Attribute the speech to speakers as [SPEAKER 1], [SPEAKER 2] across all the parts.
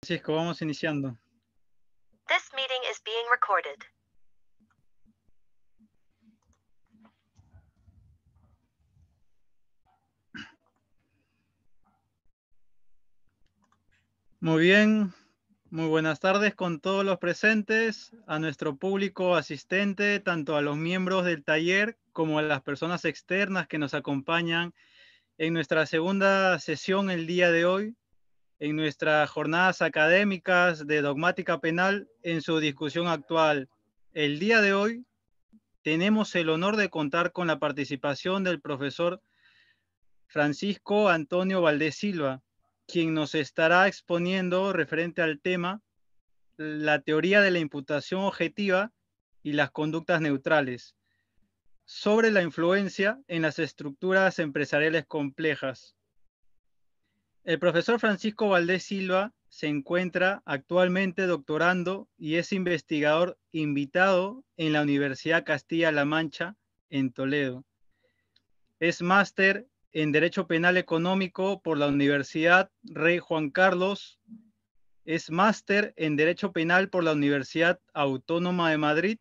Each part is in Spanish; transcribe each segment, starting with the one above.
[SPEAKER 1] Francisco, vamos iniciando.
[SPEAKER 2] This meeting is being recorded.
[SPEAKER 1] Muy bien, muy buenas tardes con todos los presentes, a nuestro público asistente, tanto a los miembros del taller como a las personas externas que nos acompañan en nuestra segunda sesión el día de hoy, en nuestras jornadas académicas de dogmática penal en su discusión actual. El día de hoy tenemos el honor de contar con la participación del profesor Francisco Antonio Valdés Silva, quien nos estará exponiendo referente al tema la teoría de la imputación objetiva y las conductas neutrales sobre la influencia en las estructuras empresariales complejas. El profesor Francisco Valdés Silva se encuentra actualmente doctorando y es investigador invitado en la Universidad Castilla-La Mancha en Toledo. Es máster en Derecho Penal Económico por la Universidad Rey Juan Carlos. Es máster en Derecho Penal por la Universidad Autónoma de Madrid.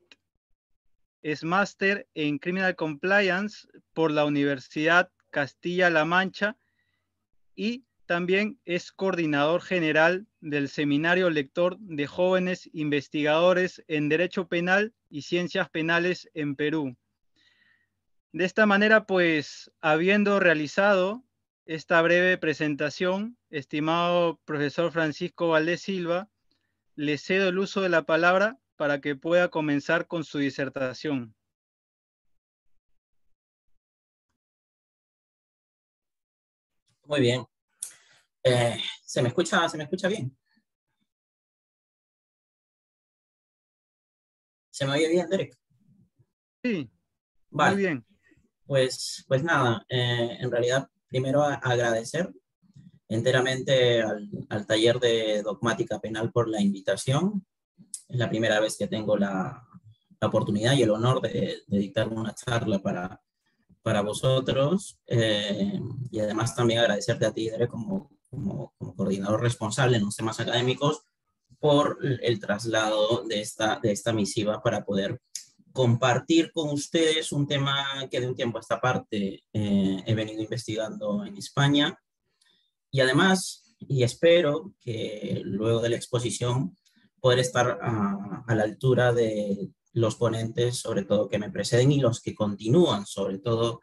[SPEAKER 1] Es máster en Criminal Compliance por la Universidad Castilla-La Mancha y también es coordinador general del Seminario Lector de Jóvenes Investigadores en Derecho Penal y Ciencias Penales en Perú. De esta manera, pues, habiendo realizado esta breve presentación, estimado profesor Francisco Valdés Silva, le cedo el uso de la palabra para que pueda comenzar con su disertación.
[SPEAKER 3] Muy bien. ¿Se me escucha bien? ¿Se me oye bien, Derek?
[SPEAKER 1] Sí,
[SPEAKER 3] vale.
[SPEAKER 1] Muy bien.
[SPEAKER 3] Pues nada, en realidad primero agradecer enteramente al taller de dogmática penal por la invitación. Es la primera vez que tengo la oportunidad y el honor de dictar una charla para vosotros, y además también agradecerte a ti, Derek, como coordinador responsable en los temas académicos, por el traslado de esta misiva para poder compartir con ustedes un tema que de un tiempo a esta parte he venido investigando en España, y además, y espero que luego de la exposición poder estar a la altura de los ponentes, sobre todo que me preceden, y los que continúan, sobre todo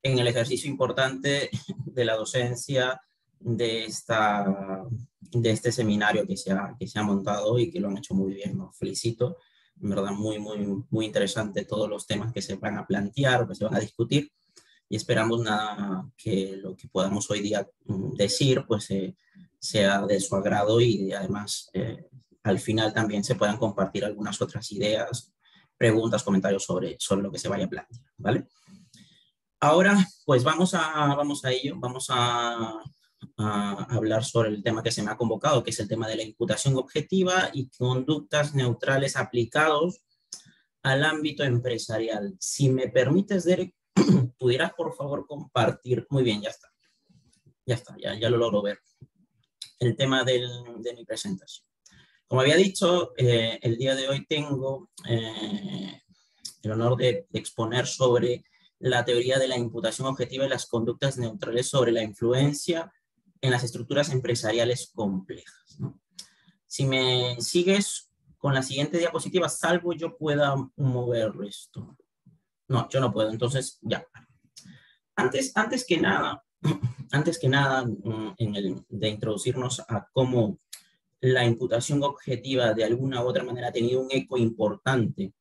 [SPEAKER 3] en el ejercicio importante de la docencia de este seminario que se ha montado y que lo han hecho muy bien. Los felicito. En verdad, muy interesante todos los temas que se van a plantear, que se van a discutir, y esperamos nada que lo que podamos hoy día decir pues sea de su agrado, y además al final también se puedan compartir algunas otras ideas, preguntas, comentarios sobre lo que se vaya a plantear, ¿vale? Ahora, pues vamos a ello, vamos a hablar sobre el tema que se me ha convocado, que es el tema de la imputación objetiva y conductas neutrales aplicados al ámbito empresarial. Si me permites, Derek, ¿pudieras por favor compartir? Muy bien, ya está, ya lo logro ver. El tema de mi presentación. Como había dicho, el día de hoy tengo el honor de exponer sobre la teoría de la imputación objetiva y las conductas neutrales sobre la influencia en las estructuras empresariales complejas, ¿no? Si me sigues con la siguiente diapositiva, salvo yo pueda mover esto. No, yo no puedo, entonces ya. Antes que nada, de introducirnos a cómo la imputación objetiva de alguna u otra manera ha tenido un eco importante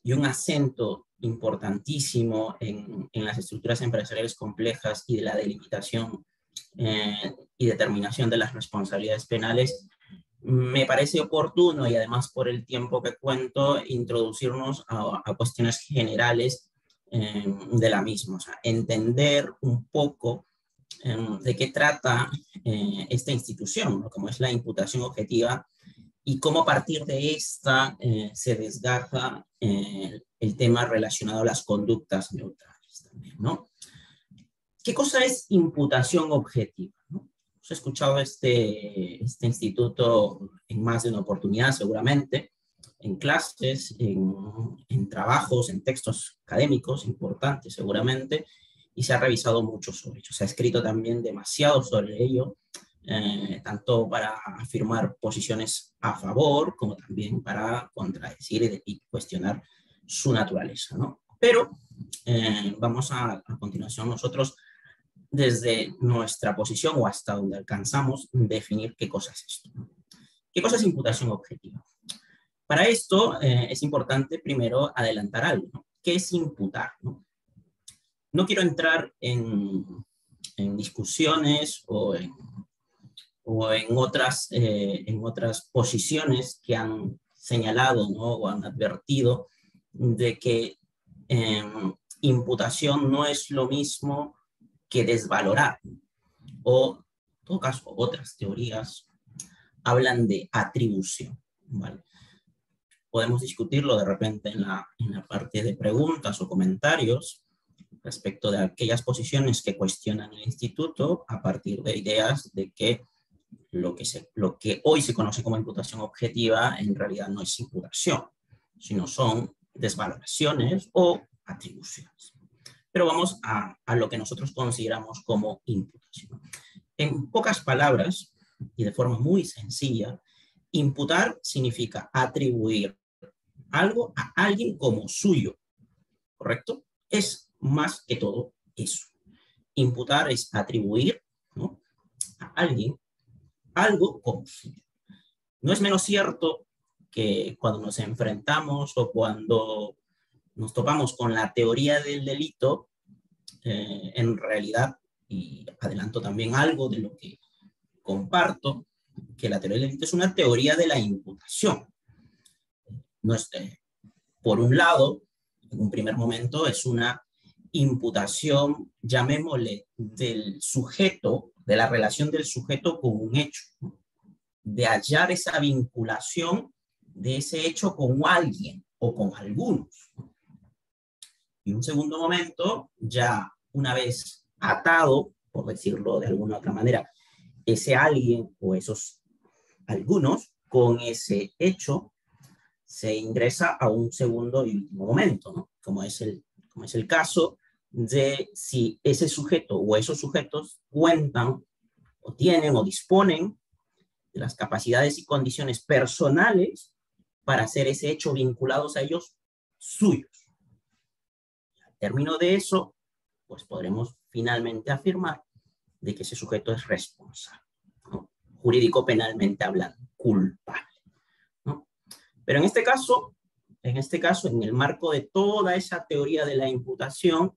[SPEAKER 3] y un acento importantísimo en las estructuras empresariales complejas y de la delimitación y determinación de las responsabilidades penales, me parece oportuno, y además por el tiempo que cuento, introducirnos a cuestiones generales de la misma, o sea, entender un poco de qué trata esta institución, ¿no? Como es la imputación objetiva, y cómo a partir de esta se desgaja el tema relacionado a las conductas neutrales también, ¿no? ¿Qué cosa es imputación objetiva, ¿no? Has escuchado este instituto en más de una oportunidad, seguramente, en clases, en trabajos, en textos académicos importantes, seguramente, y se ha revisado mucho sobre ello. Se ha escrito también demasiado sobre ello, tanto para afirmar posiciones a favor, como también para contradecir y cuestionar su naturaleza, ¿no? Pero vamos a continuación nosotros, desde nuestra posición o hasta donde alcanzamos, definir qué cosa es esto, ¿no? ¿Qué cosa es imputación objetiva? Para esto es importante primero adelantar algo, ¿no? ¿Qué es imputar, ¿no? No quiero entrar en discusiones o en otras posiciones que han señalado, ¿no? O han advertido de que imputación no es lo mismo que desvalorar, o en todo caso otras teorías hablan de atribución, ¿vale? Podemos discutirlo de repente en la parte de preguntas o comentarios respecto de aquellas posiciones que cuestionan el instituto a partir de ideas de que lo que hoy se conoce como imputación objetiva en realidad no es imputación, sino son desvaloraciones o atribuciones. Pero vamos a lo que nosotros consideramos como imputación. En pocas palabras, y de forma muy sencilla, imputar significa atribuir algo a alguien como suyo, ¿correcto? Es más que todo eso. Imputar es atribuir, ¿no?, a alguien algo como suyo. No es menos cierto que cuando nos enfrentamos o cuando nos topamos con la teoría del delito, en realidad, y adelanto también algo de lo que comparto, que la teoría del delito es una teoría de la imputación. No es, por un lado, en un primer momento, es una imputación, llamémosle, del sujeto, de la relación del sujeto con un hecho, ¿no?, de hallar esa vinculación de ese hecho con alguien o con algunos, ¿no? Y un segundo momento, ya una vez atado, por decirlo de alguna otra manera, ese alguien o esos algunos con ese hecho, se ingresa a un segundo y último momento, ¿no? Como es el caso de si ese sujeto o esos sujetos cuentan o tienen o disponen de las capacidades y condiciones personales para hacer ese hecho vinculados a ellos suyos. Al término de eso, pues podremos finalmente afirmar de que ese sujeto es responsable, ¿no?, jurídico penalmente hablando, culpable, ¿no? Pero en este caso, en el marco de toda esa teoría de la imputación,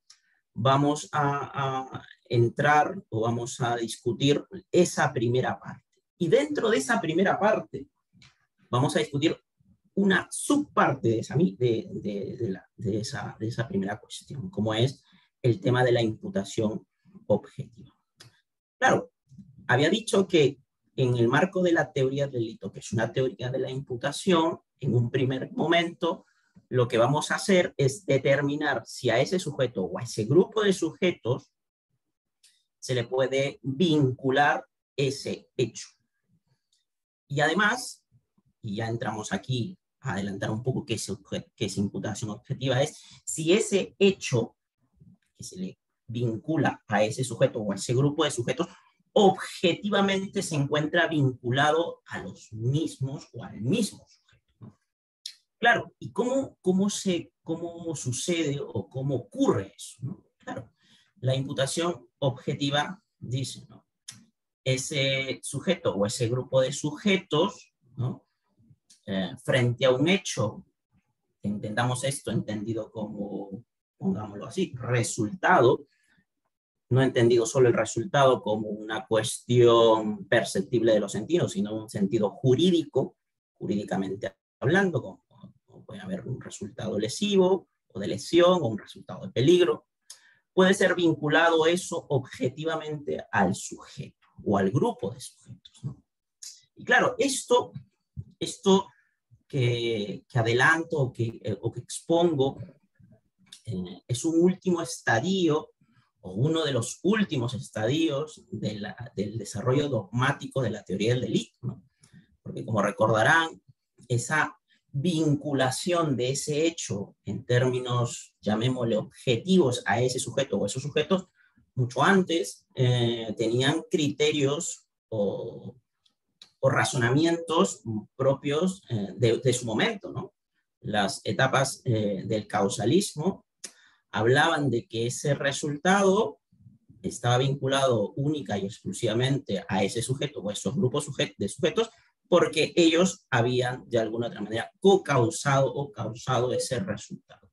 [SPEAKER 3] vamos a entrar o vamos a discutir esa primera parte. Y dentro de esa primera parte, vamos a discutir una subparte de esa primera cuestión, como es el tema de la imputación objetiva. Claro, había dicho que en el marco de la teoría del delito, que es una teoría de la imputación, en un primer momento, lo que vamos a hacer es determinar si a ese sujeto o a ese grupo de sujetos se le puede vincular ese hecho. Y además, y ya entramos aquí a adelantar un poco qué es imputación objetiva, es si ese hecho que se le vincula a ese sujeto o a ese grupo de sujetos objetivamente se encuentra vinculado a los mismos o al mismo sujeto, ¿no? Claro, ¿y cómo sucede o cómo ocurre eso, ¿no? Claro, la imputación objetiva dice, ¿no?, ese sujeto o ese grupo de sujetos, ¿no?, frente a un hecho, entendamos esto entendido como, pongámoslo así, resultado, no entendido solo el resultado como una cuestión perceptible de los sentidos, sino un sentido jurídico, jurídicamente hablando, como puede haber un resultado lesivo o de lesión o un resultado de peligro. Puede ser vinculado eso objetivamente al sujeto o al grupo de sujetos, ¿no? Y claro, esto que adelanto o que expongo es un último estadio o uno de los últimos estadios del desarrollo dogmático de la teoría del delito, ¿no? Porque como recordarán, esa vinculación de ese hecho en términos, llamémosle, objetivos a ese sujeto o esos sujetos, mucho antes tenían criterios o razonamientos propios de su momento, ¿no? Las etapas del causalismo hablaban de que ese resultado estaba vinculado única y exclusivamente a ese sujeto o a esos grupos de sujetos porque ellos habían de alguna otra manera co-causado o causado ese resultado.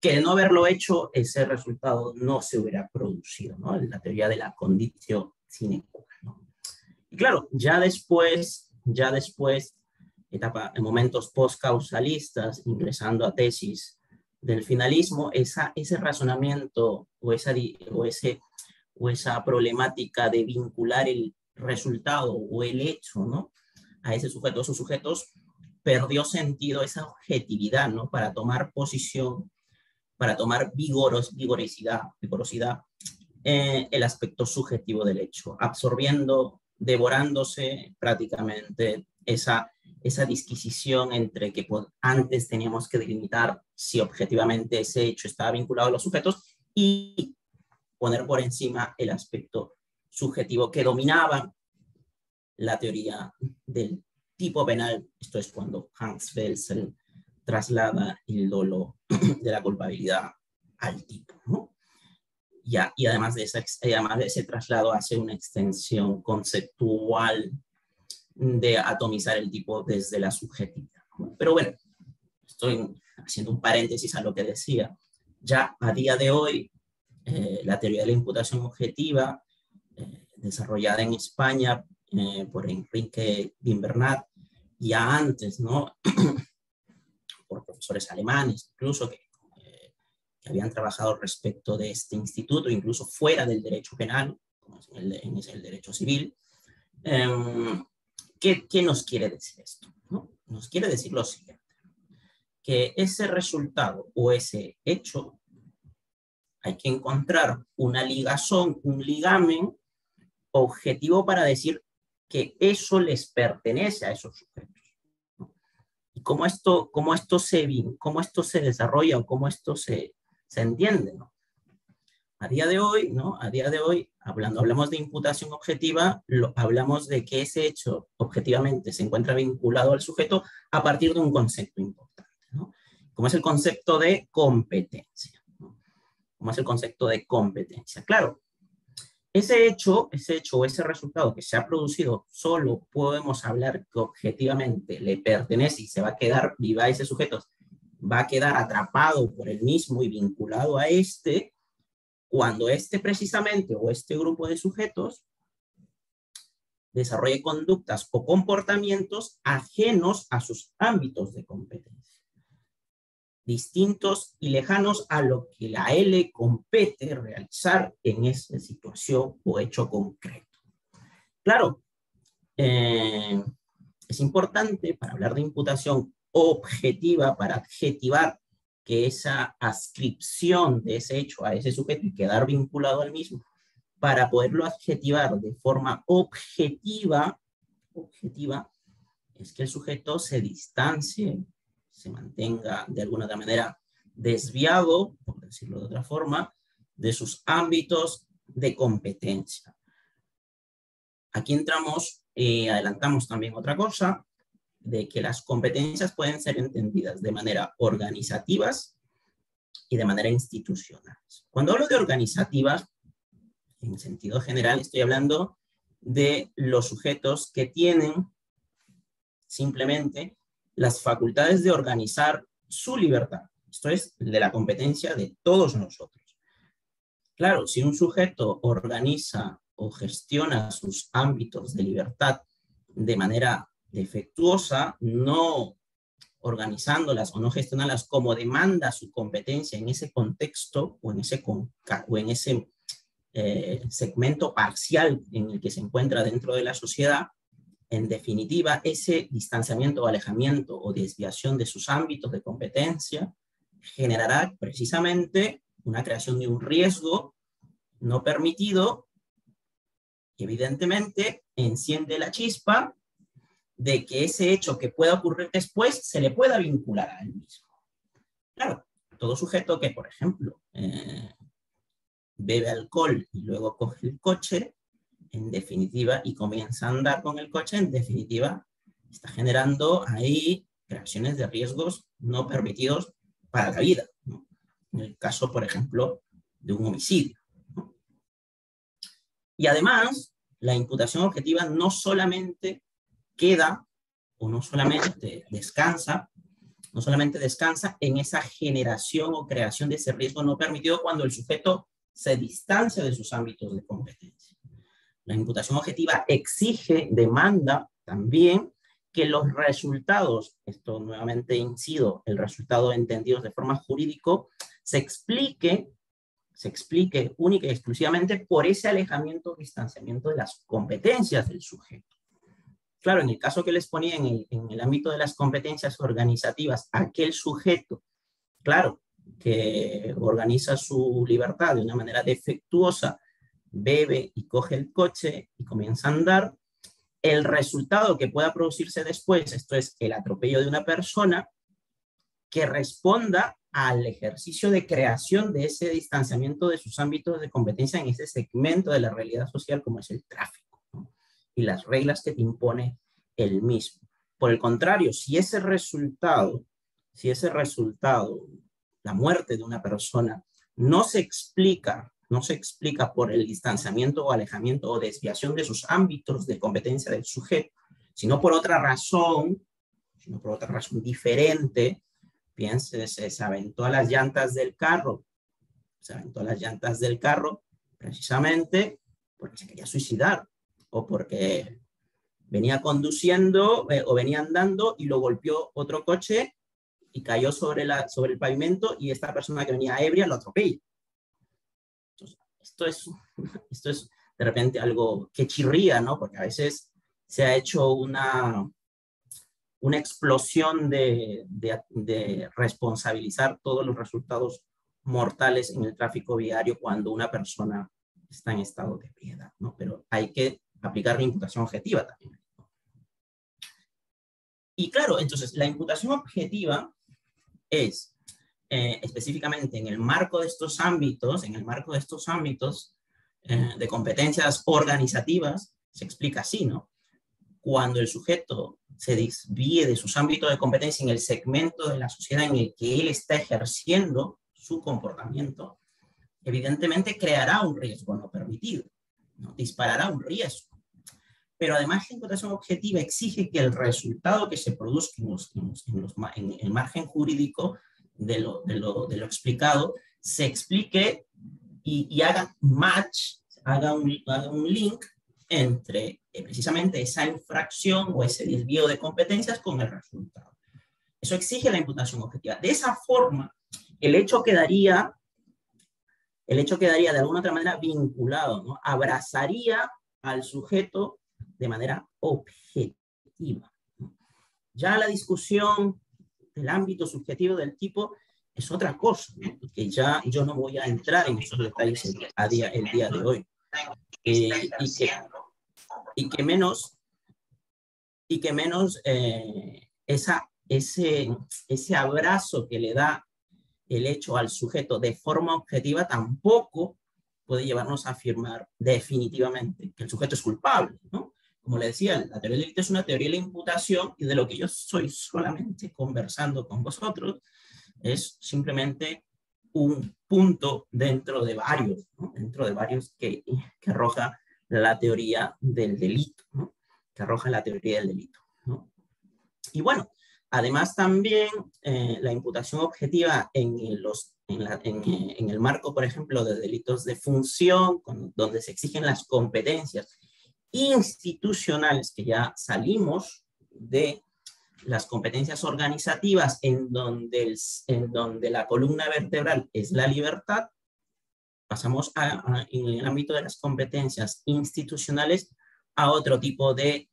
[SPEAKER 3] Que de no haberlo hecho, ese resultado no se hubiera producido, ¿no? La teoría de la conditio sine qua non. Y claro, ya después, en momentos post-causalistas, ingresando a tesis del finalismo, ese razonamiento o esa problemática de vincular el resultado o el hecho, ¿no?, a ese sujeto, esos sujetos, perdió sentido esa objetividad, ¿no?, para tomar posición, para tomar vigorosidad el aspecto subjetivo del hecho, absorbiendo, devorándose prácticamente esa disquisición entre que antes teníamos que delimitar si objetivamente ese hecho estaba vinculado a los sujetos y poner por encima el aspecto subjetivo que dominaba la teoría del tipo penal. Esto es cuando Hans Welzel traslada el dolo de la culpabilidad al tipo, ¿no? Y además de ese traslado hace una extensión conceptual de atomizar el tipo desde la subjetividad, ¿no? Pero bueno, estoy haciendo un paréntesis a lo que decía. Ya a día de hoy, la teoría de la imputación objetiva, desarrollada en España por Enrique Gimbernat, ya antes, ¿no?, por profesores alemanes, incluso que habían trabajado respecto de este instituto, incluso fuera del derecho penal, como es en el derecho civil. ¿Qué nos quiere decir esto, ¿no? Nos quiere decir lo siguiente, que ese resultado o ese hecho hay que encontrar una ligazón, un ligamen objetivo para decir que eso les pertenece a esos sujetos, ¿no? Y cómo esto se desarrolla o cómo esto se entiende, ¿no? A día de hoy, ¿no? Hablamos de imputación objetiva, hablamos de que ese hecho objetivamente se encuentra vinculado al sujeto a partir de un concepto importante, ¿no?, como es el concepto de competencia, ¿no? Como es el concepto de competencia. Claro, ese hecho o ese resultado que se ha producido, solo podemos hablar que objetivamente le pertenece y se va a quedar viva ese sujeto, va a quedar atrapado por el mismo y vinculado a este, cuando precisamente o este grupo de sujetos desarrolle conductas o comportamientos ajenos a sus ámbitos de competencia, distintos y lejanos a lo que la le compete realizar en esa situación o hecho concreto. Claro, es importante para hablar de imputación objetiva, para adjetivar que esa adscripción de ese hecho a ese sujeto y quedar vinculado al mismo, para poderlo adjetivar de forma objetiva, es que el sujeto se distancie, se mantenga de alguna otra manera desviado, por decirlo de otra forma, de sus ámbitos de competencia. Aquí entramos y adelantamos también otra cosa, de que las competencias pueden ser entendidas de manera organizativas y de manera institucional. Cuando hablo de organizativas, en sentido general, estoy hablando de los sujetos que tienen simplemente las facultades de organizar su libertad. Esto es de la competencia de todos nosotros. Claro, si un sujeto organiza o gestiona sus ámbitos de libertad de manera defectuosa, no organizándolas o no gestionándolas como demanda su competencia en ese contexto o en ese segmento parcial en el que se encuentra dentro de la sociedad, en definitiva, ese distanciamiento o alejamiento o desviación de sus ámbitos de competencia generará precisamente una creación de un riesgo no permitido, evidentemente enciende la chispa de que ese hecho que pueda ocurrir después se le pueda vincular a él mismo. Claro, todo sujeto que, por ejemplo, bebe alcohol y luego coge el coche, en definitiva, y comienza a andar con el coche, en definitiva, está generando ahí creaciones de riesgos no permitidos para la vida, ¿no? En el caso, por ejemplo, de un homicidio, ¿no? Y además, la imputación objetiva no solamente queda o no solamente descansa en esa generación o creación de ese riesgo no permitido cuando el sujeto se distancia de sus ámbitos de competencia. La imputación objetiva exige, demanda también que los resultados, esto nuevamente incido, el resultado entendido de forma jurídico, se explique única y exclusivamente por ese alejamiento o distanciamiento de las competencias del sujeto. Claro, en el caso que les ponía en el ámbito de las competencias organizativas, aquel sujeto, claro, que organiza su libertad de una manera defectuosa, bebe y coge el coche y comienza a andar, el resultado que pueda producirse después, esto es el atropello de una persona, que responda al ejercicio de creación de ese distanciamiento de sus ámbitos de competencia en ese segmento de la realidad social como es el tráfico, ¿no? Y las reglas que te impone el mismo. Por el contrario, si ese resultado, la muerte de una persona, no se explica por el distanciamiento o alejamiento o desviación de sus ámbitos de competencia del sujeto, sino por otra razón diferente, piense, se aventó a las llantas del carro, precisamente porque se quería suicidar, o porque venía conduciendo o venía andando y lo golpeó otro coche y cayó sobre el pavimento y esta persona que venía ebria lo atropella. Entonces, esto es de repente algo que chirría, ¿no? Porque a veces se ha hecho una explosión de responsabilizar todos los resultados mortales en el tráfico viario cuando una persona está en estado de ebriedad, ¿no? Pero hay que aplicar la imputación objetiva también. Y claro, entonces la imputación objetiva es específicamente en el marco de estos ámbitos, de competencias organizativas, se explica así, ¿no? Cuando el sujeto se desvíe de sus ámbitos de competencia en el segmento de la sociedad en el que él está ejerciendo su comportamiento, evidentemente creará un riesgo no permitido, ¿no? Disparará un riesgo. Pero además la imputación objetiva exige que el resultado que se produzca en el margen jurídico de lo explicado se explique y haga match, haga un link entre precisamente esa infracción o ese desvío de competencias con el resultado. Eso exige la imputación objetiva. De esa forma, el hecho quedaría de alguna otra manera vinculado, ¿no? Abrazaría al sujeto de manera objetiva. Ya la discusión del ámbito subjetivo del tipo es otra cosa, ¿no? Que ya yo no voy a entrar en esos detalles el día de hoy. Y que menos ese abrazo que le da el hecho al sujeto de forma objetiva tampoco puede llevarnos a afirmar definitivamente que el sujeto es culpable, ¿no? Como le decía, la teoría del delito es una teoría de la imputación y de lo que yo estoy solamente conversando con vosotros es simplemente un punto dentro de varios, ¿no? Dentro de varios que arroja la teoría del delito, ¿no? ¿No? Y bueno, además también la imputación objetiva en el marco, por ejemplo, de delitos de función, donde se exigen las competencias institucionales, que ya salimos de las competencias organizativas en donde la columna vertebral es la libertad, pasamos en el ámbito de las competencias institucionales a otro tipo de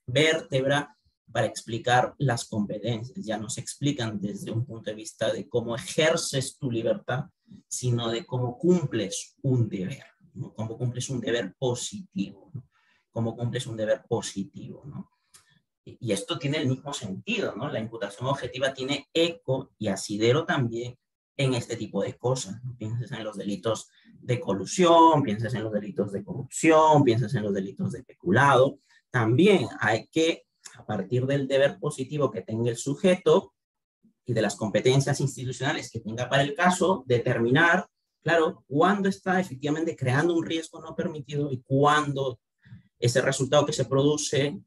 [SPEAKER 3] vértebra para explicar las competencias. Ya no se explican desde un punto de vista de cómo ejerces tu libertad, sino de cómo cumples un deber, ¿no? Cómo cumples un deber positivo, ¿no? Cómo cumples un deber positivo, ¿no? Y esto tiene el mismo sentido, ¿no? La imputación objetiva tiene eco y asidero también en este tipo de cosas, ¿no? Pienses en los delitos de colusión, pienses en los delitos de corrupción, pienses en los delitos de peculado. También hay que, a partir del deber positivo que tenga el sujeto y de las competencias institucionales que tenga para el caso, determinar, claro, cuándo está efectivamente creando un riesgo no permitido y cuándo ese resultado que se produce,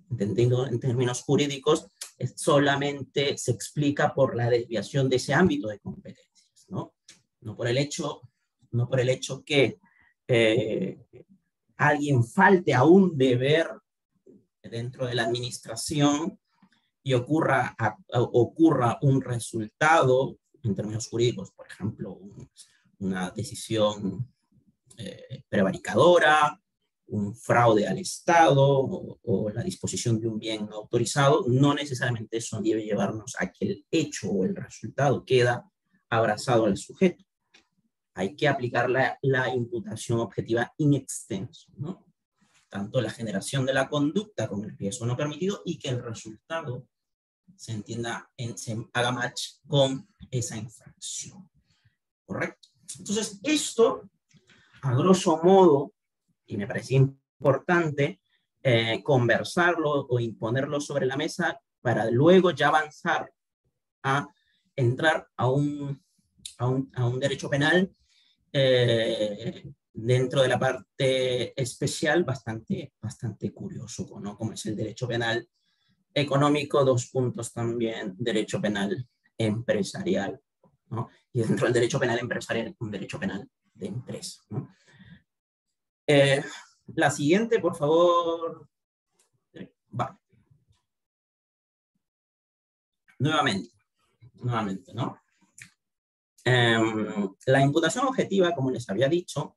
[SPEAKER 3] entendiendo en términos jurídicos, solamente se explica por la desviación de ese ámbito de competencias, ¿no? No por el hecho que alguien falte a un deber dentro de la administración y ocurra un resultado en términos jurídicos, por ejemplo, una decisión prevaricadora, un fraude al Estado o la disposición de un bien no autorizado, no necesariamente eso debe llevarnos a que el hecho o el resultado queda abrazado al sujeto. Hay que aplicar la imputación objetiva in extenso, ¿no? Tanto la generación de la conducta con el riesgo no permitido y que el resultado se entienda, se haga match con esa infracción. ¿Correcto? Entonces, esto, a grosso modo, y me parecía importante conversarlo o imponerlo sobre la mesa para luego ya avanzar a entrar a un derecho penal dentro de la parte especial bastante curioso, ¿no? Como es el derecho penal económico, 2 puntos también, derecho penal empresarial, ¿no? Y dentro del derecho penal empresarial, un derecho penal de empresa, ¿no? La siguiente, por favor. Vale. Nuevamente, ¿no? La imputación objetiva, como les había dicho,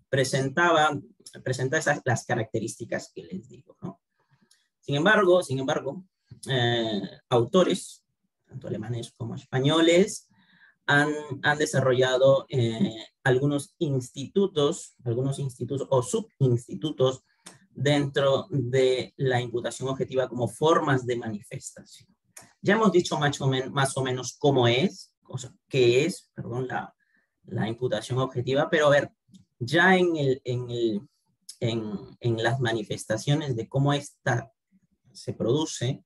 [SPEAKER 3] presenta las características que les digo, ¿no? Sin embargo, autores, tanto alemanes como españoles, han desarrollado algunos institutos o subinstitutos dentro de la imputación objetiva como formas de manifestación. Ya hemos dicho más o menos cómo es, qué es, perdón, la imputación objetiva, pero a ver, ya en las manifestaciones de cómo esta se produce,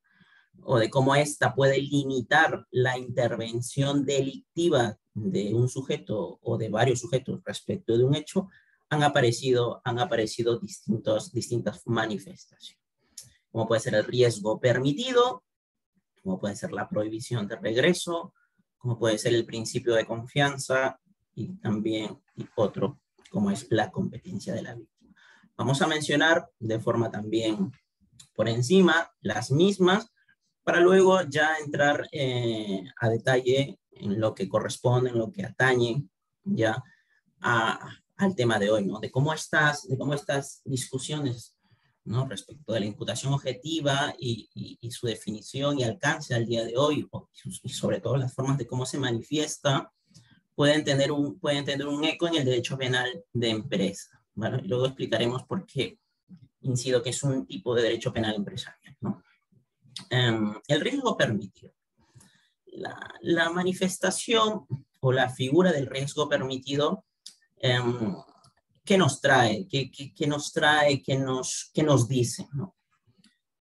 [SPEAKER 3] o de cómo ésta puede limitar la intervención delictiva de un sujeto o de varios sujetos respecto de un hecho, han aparecido distintas manifestaciones, como puede ser el riesgo permitido, como puede ser la prohibición de regreso, como puede ser el principio de confianza y también otro, como es la competencia de la víctima. Vamos a mencionar de forma también por encima las mismas, para luego ya entrar a detalle en lo que corresponde, en lo que atañe ya al tema de hoy, ¿no? De cómo estas discusiones, ¿no? Respecto de la imputación objetiva y su definición y alcance al día de hoy, y sobre todo las formas de cómo se manifiesta, pueden tener un eco en el derecho penal de empresa, ¿vale? Y luego explicaremos por qué incido que es un tipo de derecho penal empresarial, ¿no? El riesgo permitido. La manifestación o la figura del riesgo permitido, ¿qué nos trae? ¿Qué nos dice, ¿no?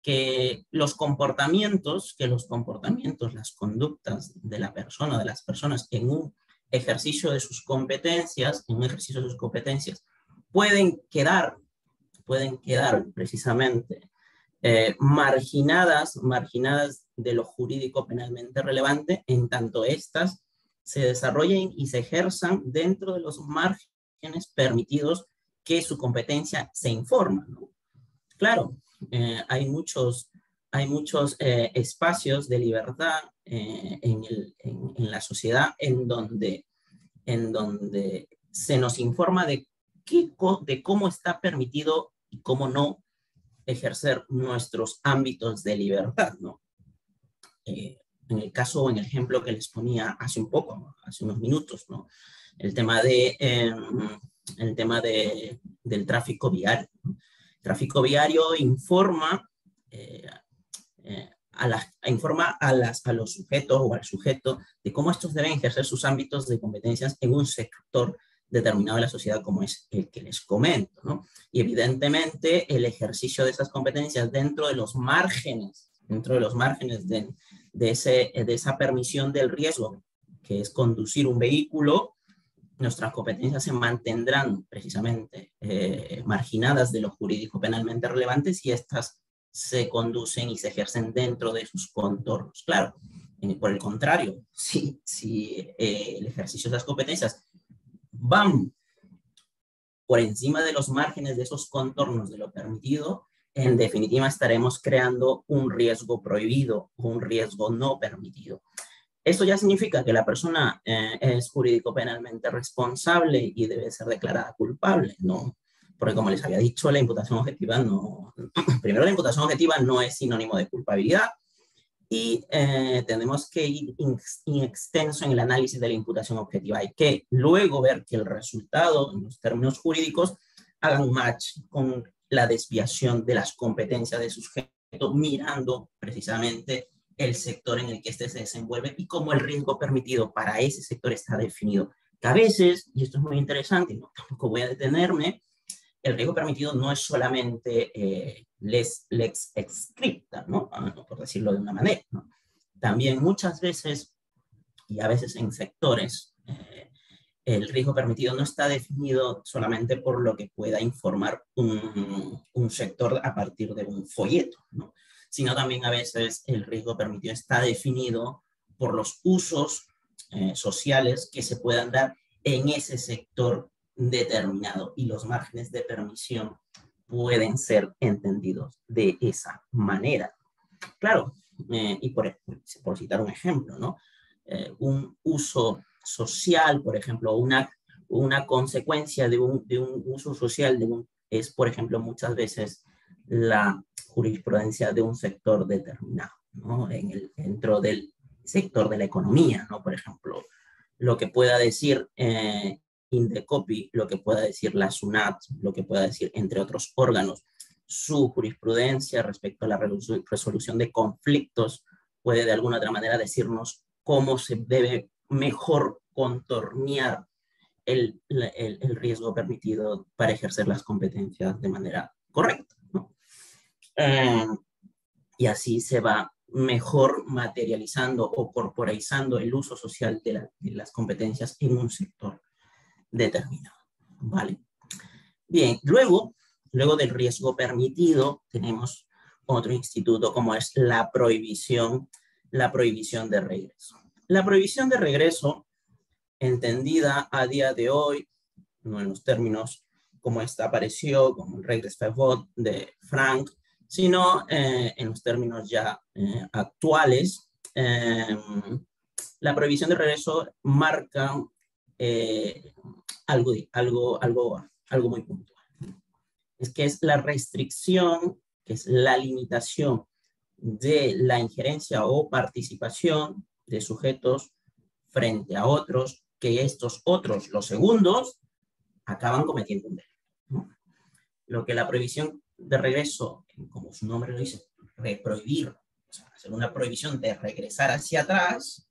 [SPEAKER 3] Que los comportamientos, las conductas de la persona, de las personas en un ejercicio de sus competencias, pueden quedar precisamente marginadas de lo jurídico penalmente relevante, en tanto estas se desarrollen y se ejerzan dentro de los márgenes permitidos que su competencia se informa, ¿no? Claro, hay muchos espacios de libertad en la sociedad en donde se nos informa de cómo está permitido y cómo no ejercer nuestros ámbitos de libertad, ¿no? en el caso o en el ejemplo que les ponía hace unos minutos, ¿no? El tema del tráfico viario, ¿no? El tráfico viario informa, a los sujetos o al sujeto de cómo estos deben ejercer sus ámbitos de competencias en un sector determinado de la sociedad, como es el que les comento, ¿no? Y evidentemente el ejercicio de esas competencias dentro de los márgenes de esa permisión del riesgo, que es conducir un vehículo, nuestras competencias se mantendrán precisamente marginadas de lo jurídico penalmente relevante si estas se conducen y se ejercen dentro de sus contornos. Claro, por el contrario, si el ejercicio de las competencias van por encima de los márgenes de esos contornos de lo permitido, en definitiva estaremos creando un riesgo prohibido o un riesgo no permitido. Esto ya significa que la persona es jurídico penalmente responsable y debe ser declarada culpable, ¿no? Porque como les había dicho, la imputación objetiva primero la imputación objetiva no es sinónimo de culpabilidad, y tenemos que ir in extenso en el análisis de la imputación objetiva. Hay que luego ver que el resultado, en los términos jurídicos, haga un match con la desviación de las competencias de su sujeto, mirando precisamente el sector en el que éste se desenvuelve y cómo el riesgo permitido para ese sector está definido. Que a veces, y esto es muy interesante, no, tampoco voy a detenerme, el riesgo permitido no es solamente lex scripta, ¿no? Por decirlo de una manera, ¿no? También muchas veces, y a veces en sectores, el riesgo permitido no está definido solamente por lo que pueda informar un sector a partir de un folleto, ¿no? Sino también a veces el riesgo permitido está definido por los usos sociales que se puedan dar en ese sector determinado, y los márgenes de permisión pueden ser entendidos de esa manera. Claro, y por citar un ejemplo, ¿no? Un uso social, por ejemplo, una consecuencia de un uso social es, por ejemplo, muchas veces la jurisprudencia de un sector determinado, ¿no? Dentro del sector de la economía, ¿no? Por ejemplo, lo que pueda decir Indecopi, lo que pueda decir la SUNAT, lo que pueda decir, entre otros órganos, su jurisprudencia respecto a la resolución de conflictos puede de alguna otra manera decirnos cómo se debe mejor contornear el riesgo permitido para ejercer las competencias de manera correcta, ¿no? Y así se va mejor materializando o corporizando el uso social de las competencias en un sector determinado, ¿vale? Bien, luego del riesgo permitido tenemos otro instituto como es la prohibición de regreso. La prohibición de regreso, entendida a día de hoy, no en los términos como esta apareció, como el Regresverbot de Frank, sino en los términos ya actuales. La prohibición de regreso marca algo muy puntual. Es que es la restricción, que es la limitación de la injerencia o participación de sujetos frente a otros, que estos otros, los segundos, acaban cometiendo un delito, ¿no? Lo que la prohibición de regreso, como su nombre lo dice, prohibir, o sea, hacer una prohibición de regresar hacia atrás,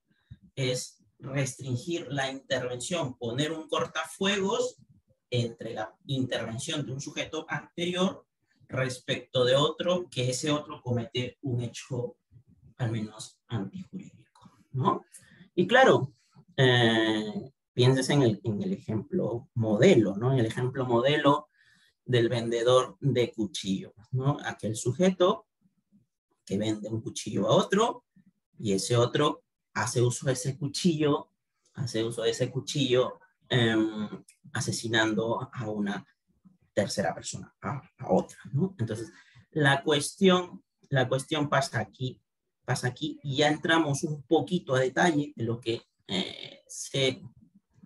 [SPEAKER 3] es restringir la intervención, poner un cortafuegos entre la intervención de un sujeto anterior respecto de otro, que ese otro comete un hecho al menos antijurídico, ¿no? Y claro, pienses en el ejemplo modelo, ¿no? En el ejemplo modelo del vendedor de cuchillos, ¿no? Aquel sujeto que vende un cuchillo a otro y ese otro hace uso de ese cuchillo, asesinando a una tercera persona, a otra, ¿no? Entonces, la cuestión pasa aquí y ya entramos un poquito a detalle de lo que se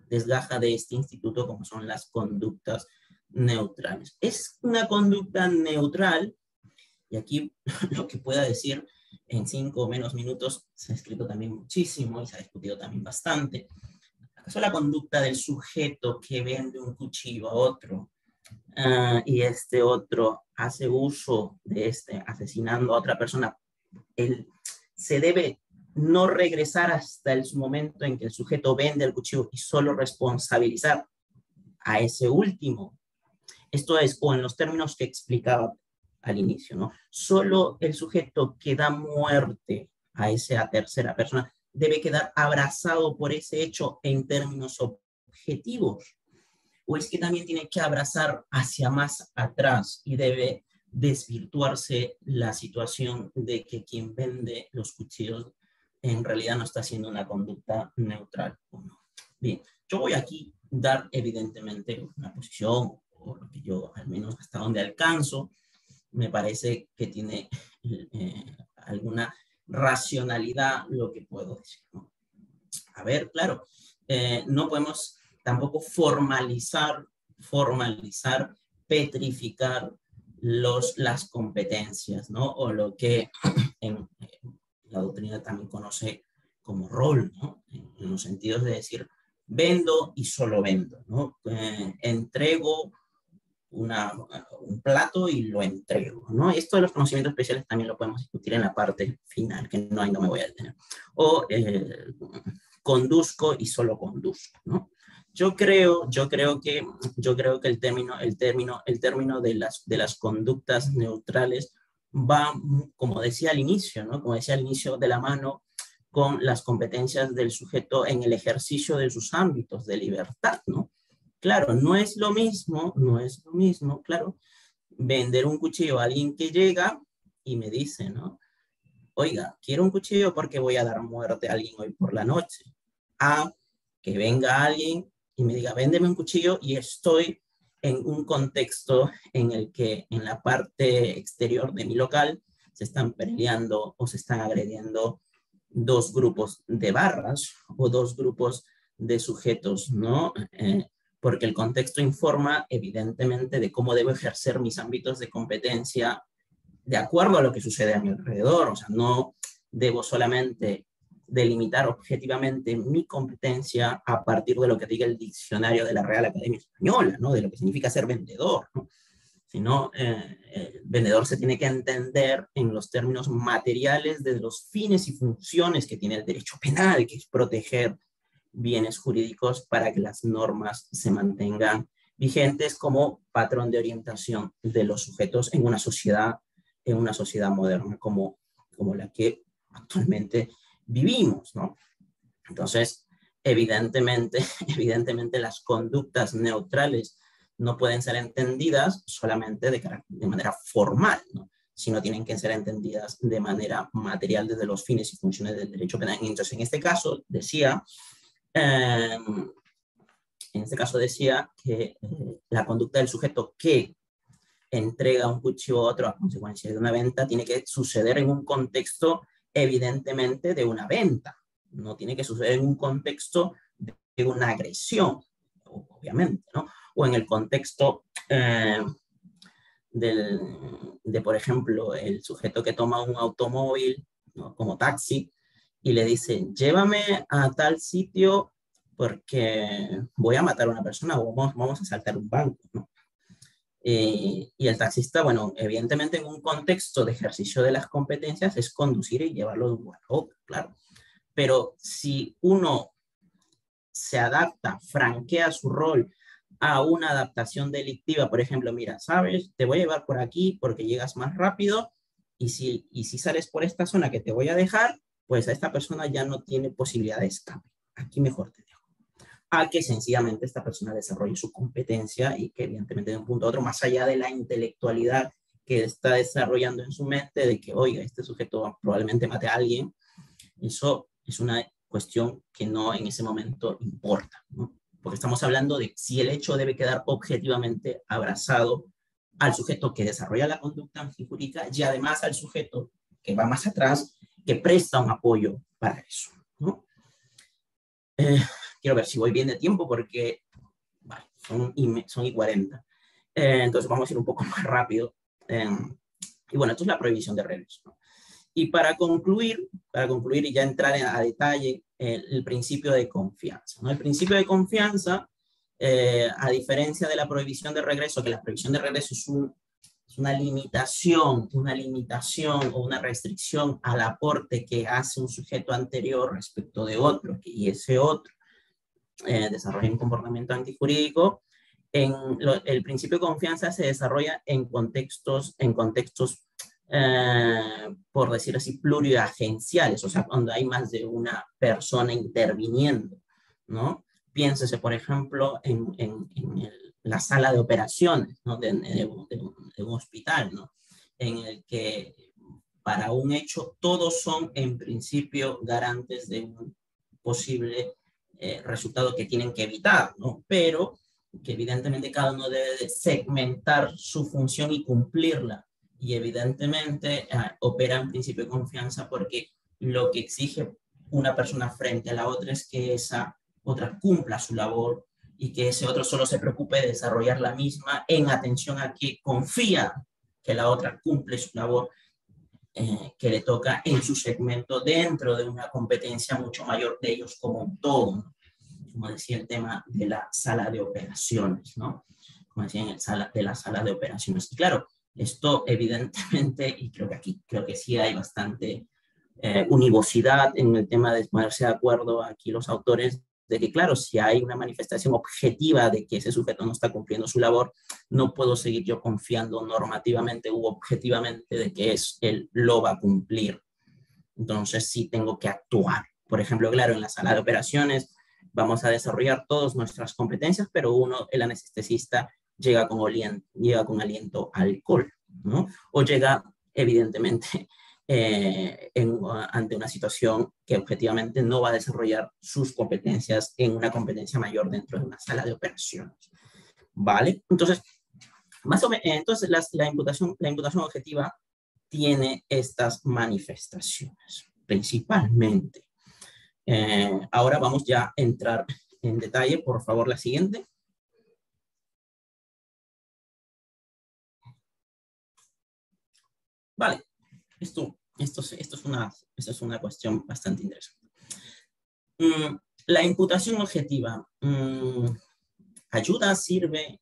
[SPEAKER 3] desgaja de este instituto, como son las conductas neutrales. Es una conducta neutral, y aquí lo que pueda decir en 5 o menos minutos se ha escrito también muchísimo y se ha discutido también bastante. ¿Acaso la conducta del sujeto que vende un cuchillo a otro y este otro hace uso de este asesinando a otra persona, se debe no regresar hasta el momento en que el sujeto vende el cuchillo y solo responsabilizar a ese último? Esto es, o en los términos que explicaba al inicio, ¿no? Solo el sujeto que da muerte a esa tercera persona debe quedar abrazado por ese hecho en términos objetivos. ¿O es que también tiene que abrazar hacia más atrás y debe desvirtuarse la situación de que quien vende los cuchillos en realidad no está haciendo una conducta neutral o no? Bien, yo voy aquí a dar evidentemente una posición, o lo que yo al menos hasta donde alcanzo, me parece que tiene alguna racionalidad lo que puedo decir, ¿no? A ver, claro, no podemos tampoco formalizar, petrificar las competencias, ¿no? O lo que en la doctrina también conoce como rol, ¿no? En los sentidos de decir, vendo y solo vendo, ¿no? Entrego un plato y lo entrego, ¿no? Esto de los conocimientos especiales también lo podemos discutir en la parte final, que no, ahí no me voy a detener. O conduzco y solo conduzco, ¿no? Yo creo que el término de las conductas neutrales va, como decía al inicio, ¿no? Como decía al inicio, de la mano con las competencias del sujeto en el ejercicio de sus ámbitos de libertad, ¿no? Claro, no es lo mismo, claro, vender un cuchillo a alguien que llega y me dice, ¿no? Oiga, quiero un cuchillo porque voy a dar muerte a alguien hoy por la noche. A que venga alguien y me diga, véndeme un cuchillo y estoy en un contexto en el que en la parte exterior de mi local se están peleando o se están agrediendo dos grupos de barras o dos grupos de sujetos, ¿no? Porque el contexto informa evidentemente de cómo debo ejercer mis ámbitos de competencia de acuerdo a lo que sucede a mi alrededor. O sea, no debo solamente delimitar objetivamente mi competencia a partir de lo que diga el diccionario de la Real Academia Española, ¿no? De lo que significa ser vendedor, ¿no? Sino el vendedor se tiene que entender en los términos materiales de los fines y funciones que tiene el derecho penal, que es proteger bienes jurídicos para que las normas se mantengan vigentes como patrón de orientación de los sujetos en una sociedad moderna como la que actualmente vivimos, ¿no? Entonces, evidentemente las conductas neutrales no pueden ser entendidas solamente de manera formal, ¿no? Sino tienen que ser entendidas de manera material desde los fines y funciones del derecho penal. Entonces, en este caso decía que la conducta del sujeto que entrega un cuchillo a otro a consecuencia de una venta tiene que suceder en un contexto evidentemente de una venta, no tiene que suceder en un contexto de una agresión, obviamente, ¿no? O en el contexto de, por ejemplo, el sujeto que toma un automóvil, ¿no? Como taxi y le dice, llévame a tal sitio porque voy a matar a una persona o vamos a asaltar un banco, ¿no? Y el taxista, bueno, evidentemente en un contexto de ejercicio de las competencias es conducir y llevarlo de un lugar a otro, claro. Pero si uno se adapta, franquea su rol a una adaptación delictiva, por ejemplo, mira, sabes, te voy a llevar por aquí porque llegas más rápido y si sales por esta zona que te voy a dejar, pues a esta persona ya no tiene posibilidad de escape. Aquí mejor te dejo. A que sencillamente esta persona desarrolle su competencia y que evidentemente de un punto a otro, más allá de la intelectualidad que está desarrollando en su mente, de que, oiga, este sujeto probablemente mate a alguien, eso es una cuestión que no en ese momento importa, ¿no? Porque estamos hablando de si el hecho debe quedar objetivamente abrazado al sujeto que desarrolla la conducta antijurídica y además al sujeto que va más atrás, que presta un apoyo para eso, ¿no? Quiero ver si voy bien de tiempo porque vale, son y 40. Entonces vamos a ir un poco más rápido. Y bueno, esto es la prohibición de regreso, ¿no? Y para concluir y ya entrar a detalle, el principio de confianza, ¿no? El principio de confianza, a diferencia de la prohibición de regreso, que la prohibición de regreso es una limitación o una restricción al aporte que hace un sujeto anterior respecto de otro, y ese otro desarrolla un comportamiento antijurídico. El principio de confianza se desarrolla en contextos por decir así, pluriagenciales, o sea, cuando hay más de una persona interviniendo, ¿no? Piénsese, por ejemplo, en la sala de operaciones, ¿no? de un hospital, ¿no? En el que para un hecho todos son en principio garantes de un posible resultado que tienen que evitar, ¿no? Pero que evidentemente cada uno debe de segmentar su función y cumplirla. Y evidentemente opera en principio de confianza, porque lo que exige una persona frente a la otra es que esa otra cumpla su labor y que ese otro solo se preocupe de desarrollar la misma en atención a que confía que la otra cumple su labor que le toca en su segmento dentro de una competencia mucho mayor de ellos como un todo, ¿no? Como decía el tema de la sala de operaciones, ¿no? Como decía en la sala de operaciones. Y claro, esto evidentemente, y creo que sí hay bastante univocidad en el tema de ponerse de acuerdo aquí los autores, de que claro, si hay una manifestación objetiva de que ese sujeto no está cumpliendo su labor, no puedo seguir yo confiando normativamente u objetivamente de que él lo va a cumplir. Entonces sí tengo que actuar. Por ejemplo, claro, en la sala de operaciones vamos a desarrollar todas nuestras competencias, pero el anestesista llega con aliento a alcohol, ¿no? O llega, evidentemente, ante una situación que objetivamente no va a desarrollar sus competencias en una competencia mayor dentro de una sala de operaciones, ¿vale? Entonces, entonces la imputación objetiva tiene estas manifestaciones, principalmente. Ahora vamos ya a entrar en detalle. Por favor, la siguiente. Vale, esto es una cuestión bastante interesante. La imputación objetiva ayuda, sirve,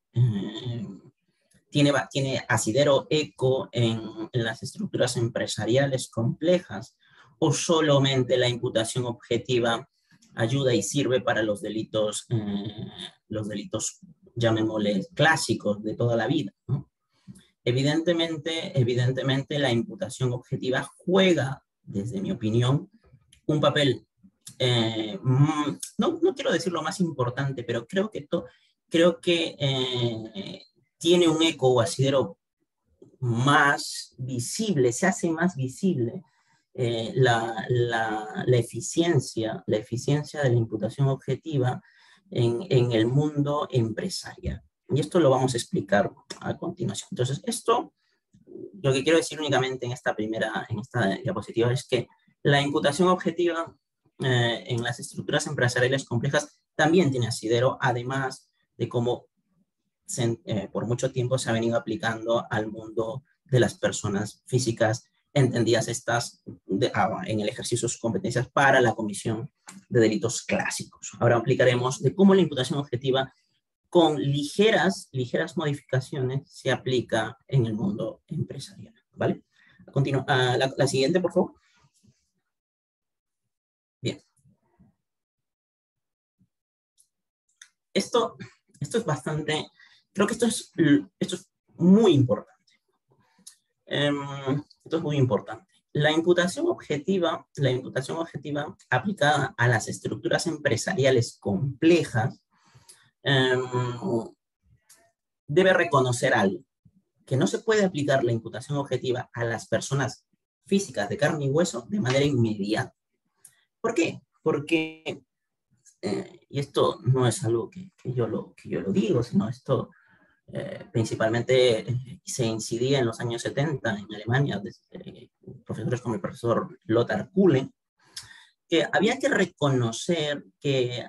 [SPEAKER 3] tiene asidero, eco en las estructuras empresariales complejas, o solamente la imputación objetiva ayuda y sirve para los delitos, llamémosle clásicos de toda la vida, ¿no? Evidentemente la imputación objetiva juega, desde mi opinión, un papel, no quiero decir lo más importante, pero creo que tiene un eco o asidero más visible, se hace más visible la eficiencia de la imputación objetiva en el mundo empresarial. Y esto lo vamos a explicar a continuación. Entonces, lo que quiero decir únicamente en esta diapositiva es que la imputación objetiva en las estructuras empresariales complejas también tiene asidero, además de cómo por mucho tiempo se ha venido aplicando al mundo de las personas físicas, entendidas en el ejercicio de sus competencias para la comisión de delitos clásicos. Ahora aplicaremos de cómo la imputación objetiva con ligeras modificaciones se aplica en el mundo empresarial, ¿vale? La siguiente, por favor. Bien. Esto es bastante, creo que esto es muy importante. Esto es muy importante. La imputación objetiva aplicada a las estructuras empresariales complejas debe reconocer algo, que no se puede aplicar la imputación objetiva a las personas físicas de carne y hueso de manera inmediata. ¿Por qué? Porque, y esto no es algo que yo lo digo, sino esto principalmente se incidía en los años 70 en Alemania, desde profesores como el profesor Lothar Kuhlen, que había que reconocer que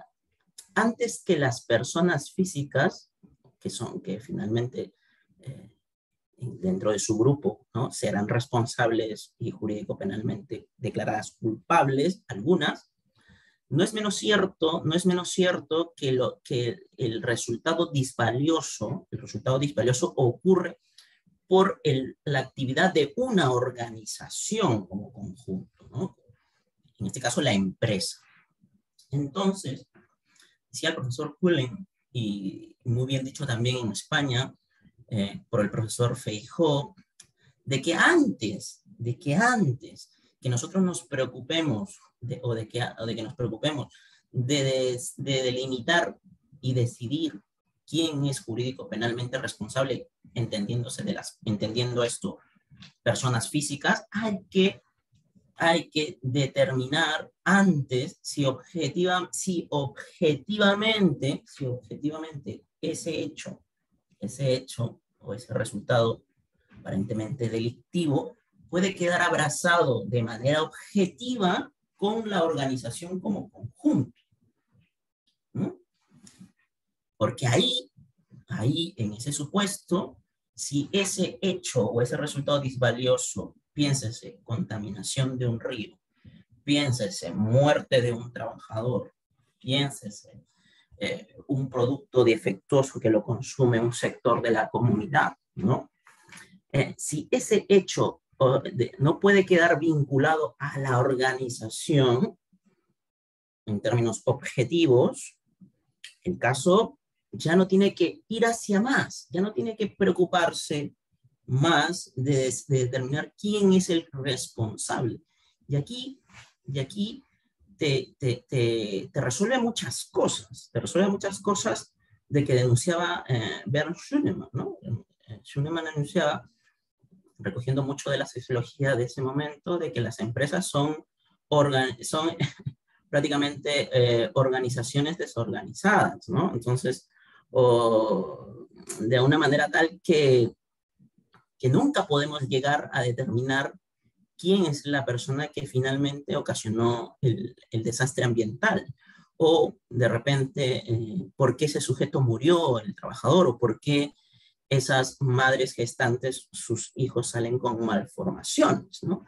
[SPEAKER 3] antes que las personas físicas, que finalmente dentro de su grupo, ¿no? Serán responsables y jurídico-penalmente declaradas culpables, algunas. No es menos cierto que el resultado disvalioso ocurre por la actividad de una organización como conjunto, ¿no? En este caso, la empresa. Entonces, decía el profesor Cullen, y muy bien dicho también en España, por el profesor Feijóo, de que antes que nosotros nos preocupemos de delimitar y decidir quién es jurídico penalmente responsable, entendiendo esto, personas físicas, hay que determinar antes si objetivamente ese hecho o ese resultado aparentemente delictivo puede quedar abrazado de manera objetiva con la organización como conjunto, ¿no? Porque ahí, en ese supuesto, si ese hecho o ese resultado disvalioso, piénsese, contaminación de un río, piénsese, muerte de un trabajador, piénsese, un producto defectuoso que lo consume un sector de la comunidad, ¿no? Si ese hecho no puede quedar vinculado a la organización en términos objetivos, el caso ya no tiene que ir hacia más, ya no tiene que preocuparse más de determinar quién es el responsable. Y aquí te resuelve muchas cosas. Te resuelve muchas cosas de que denunciaba Bernd Schunemann, ¿no? Schunemann denunciaba, recogiendo mucho de la sociología de ese momento, de que las empresas son prácticamente organizaciones desorganizadas, ¿no? Entonces, de una manera tal que nunca podemos llegar a determinar quién es la persona que finalmente ocasionó el desastre ambiental, o de repente por qué ese sujeto murió, el trabajador, o por qué esas madres gestantes, sus hijos salen con malformaciones, ¿no?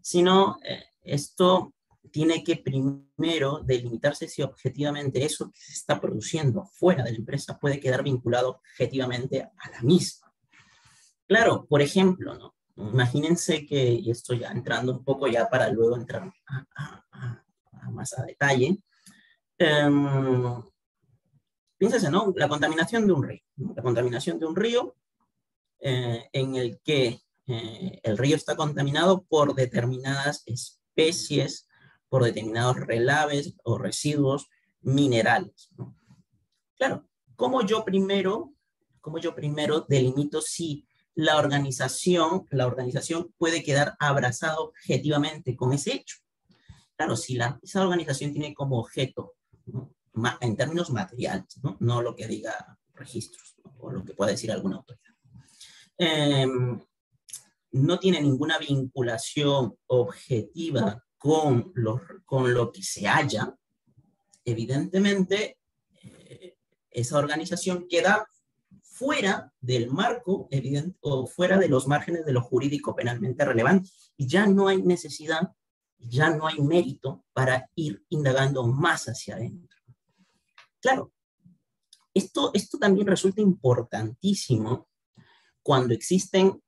[SPEAKER 3] Sino esto tiene que primero delimitarse si objetivamente eso que se está produciendo fuera de la empresa puede quedar vinculado objetivamente a la misma. Claro, por ejemplo, ¿no? Imagínense que, y esto ya entrando un poco ya para luego entrar a más a detalle, piénsese, ¿no? La contaminación de un río, ¿no? La contaminación de un río en el que el río está contaminado por determinadas especies, por determinados relaves o residuos minerales, ¿no? Claro, ¿cómo yo primero delimito si la organización puede quedar abrazada objetivamente con ese hecho? Claro, si esa organización tiene como objeto, ¿no? En términos materiales, ¿no? No lo que diga registros, ¿no? O lo que pueda decir alguna autoridad. No tiene ninguna vinculación objetiva con lo que se halla, evidentemente esa organización queda fuera del marco o fuera de los márgenes de lo jurídico penalmente relevante, y ya no hay necesidad, ya no hay mérito para ir indagando más hacia adentro. Claro, esto también resulta importantísimo cuando existen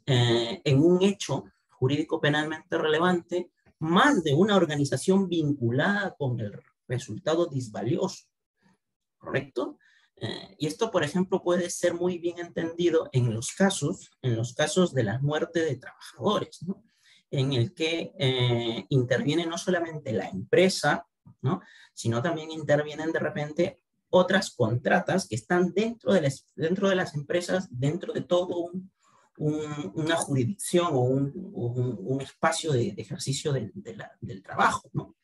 [SPEAKER 3] en un hecho jurídico penalmente relevante más de una organización vinculada con el resultado disvalioso, ¿correcto? Y esto, por ejemplo, puede ser muy bien entendido en los casos de la muerte de trabajadores, ¿no? En el que interviene no solamente la empresa, ¿no? Sino también intervienen de repente otras contratas que están dentro de las empresas, dentro de todo una jurisdicción o un espacio de ejercicio del trabajo, ¿no?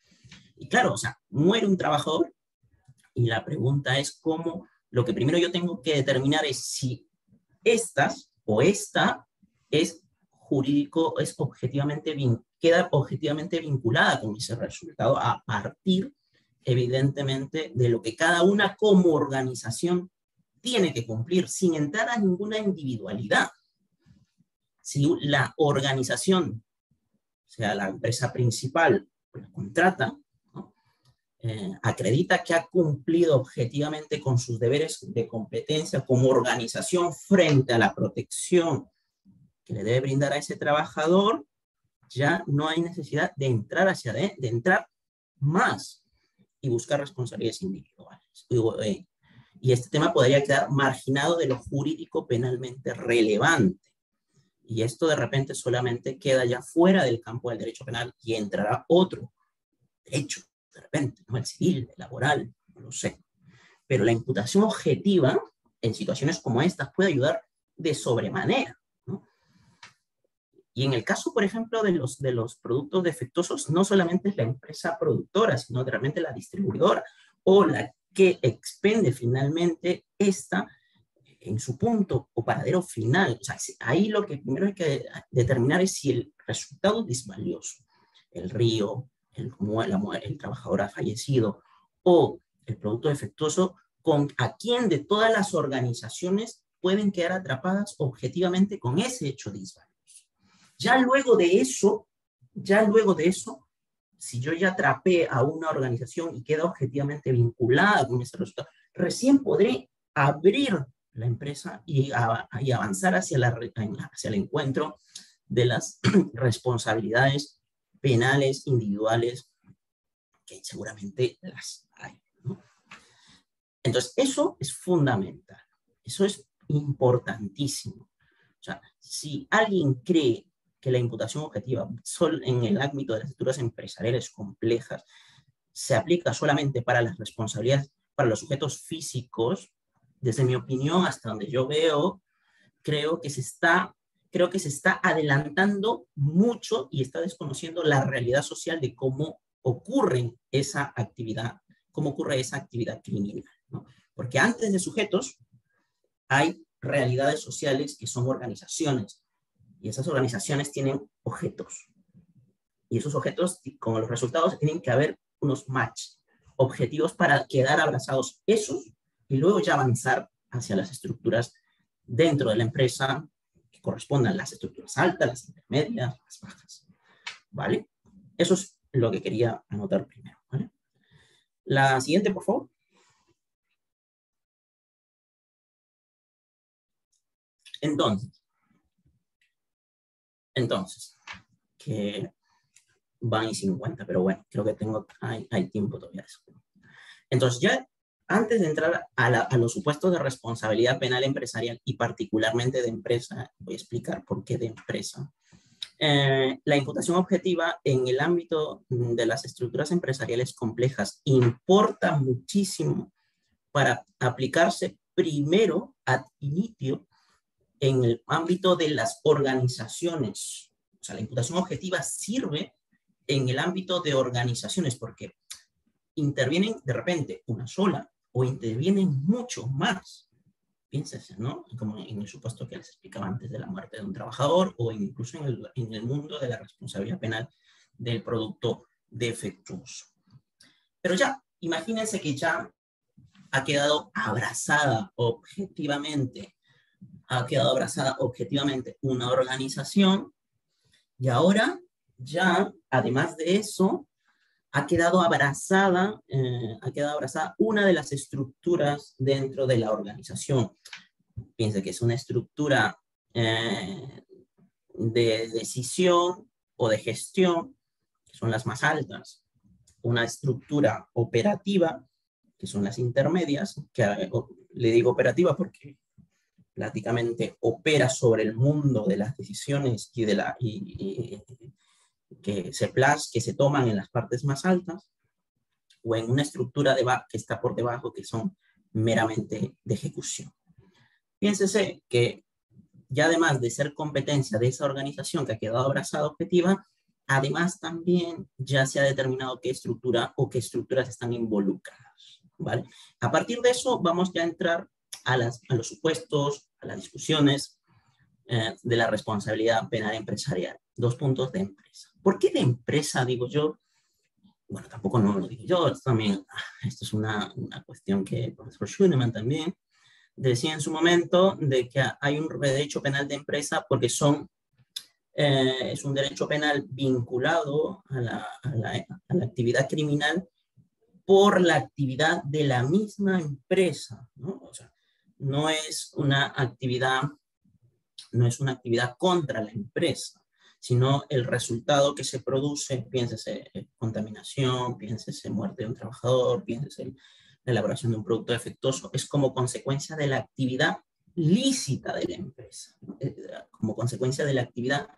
[SPEAKER 3] Y claro, o sea, muere un trabajador y la pregunta es cómo, lo que primero yo tengo que determinar es si esta es jurídico, queda objetivamente vinculada con ese resultado a partir, evidentemente, de lo que cada una como organización tiene que cumplir, sin entrar a ninguna individualidad. si la organización, o sea, la empresa principal, la contrata, ¿no? Acredita que ha cumplido objetivamente con sus deberes de competencia como organización frente a la protección que le debe brindar a ese trabajador, ya no hay necesidad de entrar de entrar más y buscar responsabilidades individuales. Y este tema podría quedar marginado de lo jurídico penalmente relevante. Y esto de repente solamente queda ya fuera del campo del derecho penal y entrará otro derecho, de repente, ¿no? El civil, el laboral, no lo sé. Pero la imputación objetiva en situaciones como estas puede ayudar de sobremanera, ¿no? Y en el caso, por ejemplo, de los productos defectuosos, no solamente es la empresa productora, sino de repente la distribuidora o la que expende finalmente esta en su punto o paradero final. O sea, ahí lo que primero hay que determinar es si el resultado es valioso. El río, el trabajador ha fallecido o el producto defectuoso, a quién de todas las organizaciones pueden quedar atrapadas objetivamente con ese hecho disvalioso. Ya luego de eso, si yo ya atrapé a una organización y queda objetivamente vinculada con ese resultado, recién podré abrir la empresa y avanzar hacia el encuentro de las responsabilidades penales individuales, que seguramente las hay, ¿no? Entonces, eso es fundamental, eso es importantísimo. O sea, si alguien cree que la imputación objetiva solo en el ámbito de las estructuras empresariales complejas se aplica solamente para las responsabilidades, para los sujetos físicos, desde mi opinión, hasta donde yo veo, creo que se está adelantando mucho y está desconociendo la realidad social de cómo ocurre esa actividad criminal, ¿no? Porque antes de sujetos hay realidades sociales que son organizaciones, y esas organizaciones tienen objetos. Y esos objetos, con los resultados, tienen que haber unos match, objetivos para quedar abrazados esos y luego ya avanzar hacia las estructuras dentro de la empresa que correspondan las estructuras altas, las intermedias, las bajas. ¿Vale? Eso es lo que quería anotar primero. ¿Vale? La siguiente, por favor. Entonces, que van y 50, pero bueno, creo que hay tiempo todavía. Entonces, ya antes de entrar a los supuestos de responsabilidad penal empresarial y particularmente de empresa, voy a explicar por qué de empresa. La imputación objetiva en el ámbito de las estructuras empresariales complejas importa muchísimo para aplicarse primero ad initio en el ámbito de las organizaciones. O sea, la imputación objetiva sirve en el ámbito de organizaciones porque intervienen de repente una sola o intervienen mucho más. Piénsense, ¿no? Como en el supuesto que les explicaba antes de la muerte de un trabajador o incluso en el mundo de la responsabilidad penal del producto defectuoso. Pero ya, imagínense que ya ha quedado abrazada objetivamente una organización y ahora ya, además de eso, ha quedado abrazada una de las estructuras dentro de la organización. Piense que es una estructura de decisión o de gestión, que son las más altas, una estructura operativa, que son las intermedias, que le digo operativa porque prácticamente opera sobre el mundo de las decisiones que se toman en las partes más altas, o en una estructura que está por debajo, que son meramente de ejecución. Piénsese que ya además de ser competencia de esa organización que ha quedado abrazada objetiva, además también ya se ha determinado qué estructura o qué estructuras están involucradas, ¿vale? A partir de eso vamos ya a entrar a los supuestos, a las discusiones de la responsabilidad penal empresarial. 2 puntos de empresa. ¿Por qué de empresa, digo yo? Bueno, tampoco no lo digo yo, esto es una cuestión que el profesor Schunemann también decía en su momento, de que hay un derecho penal de empresa porque son es un derecho penal vinculado a la actividad criminal por la actividad de la misma empresa, ¿no? O sea, no es una actividad contra la empresa, sino el resultado que se produce, piénsese contaminación, piénsese muerte de un trabajador, piénsese la elaboración de un producto defectuoso, es como consecuencia de la actividad lícita de la empresa, ¿no? Como consecuencia de la actividad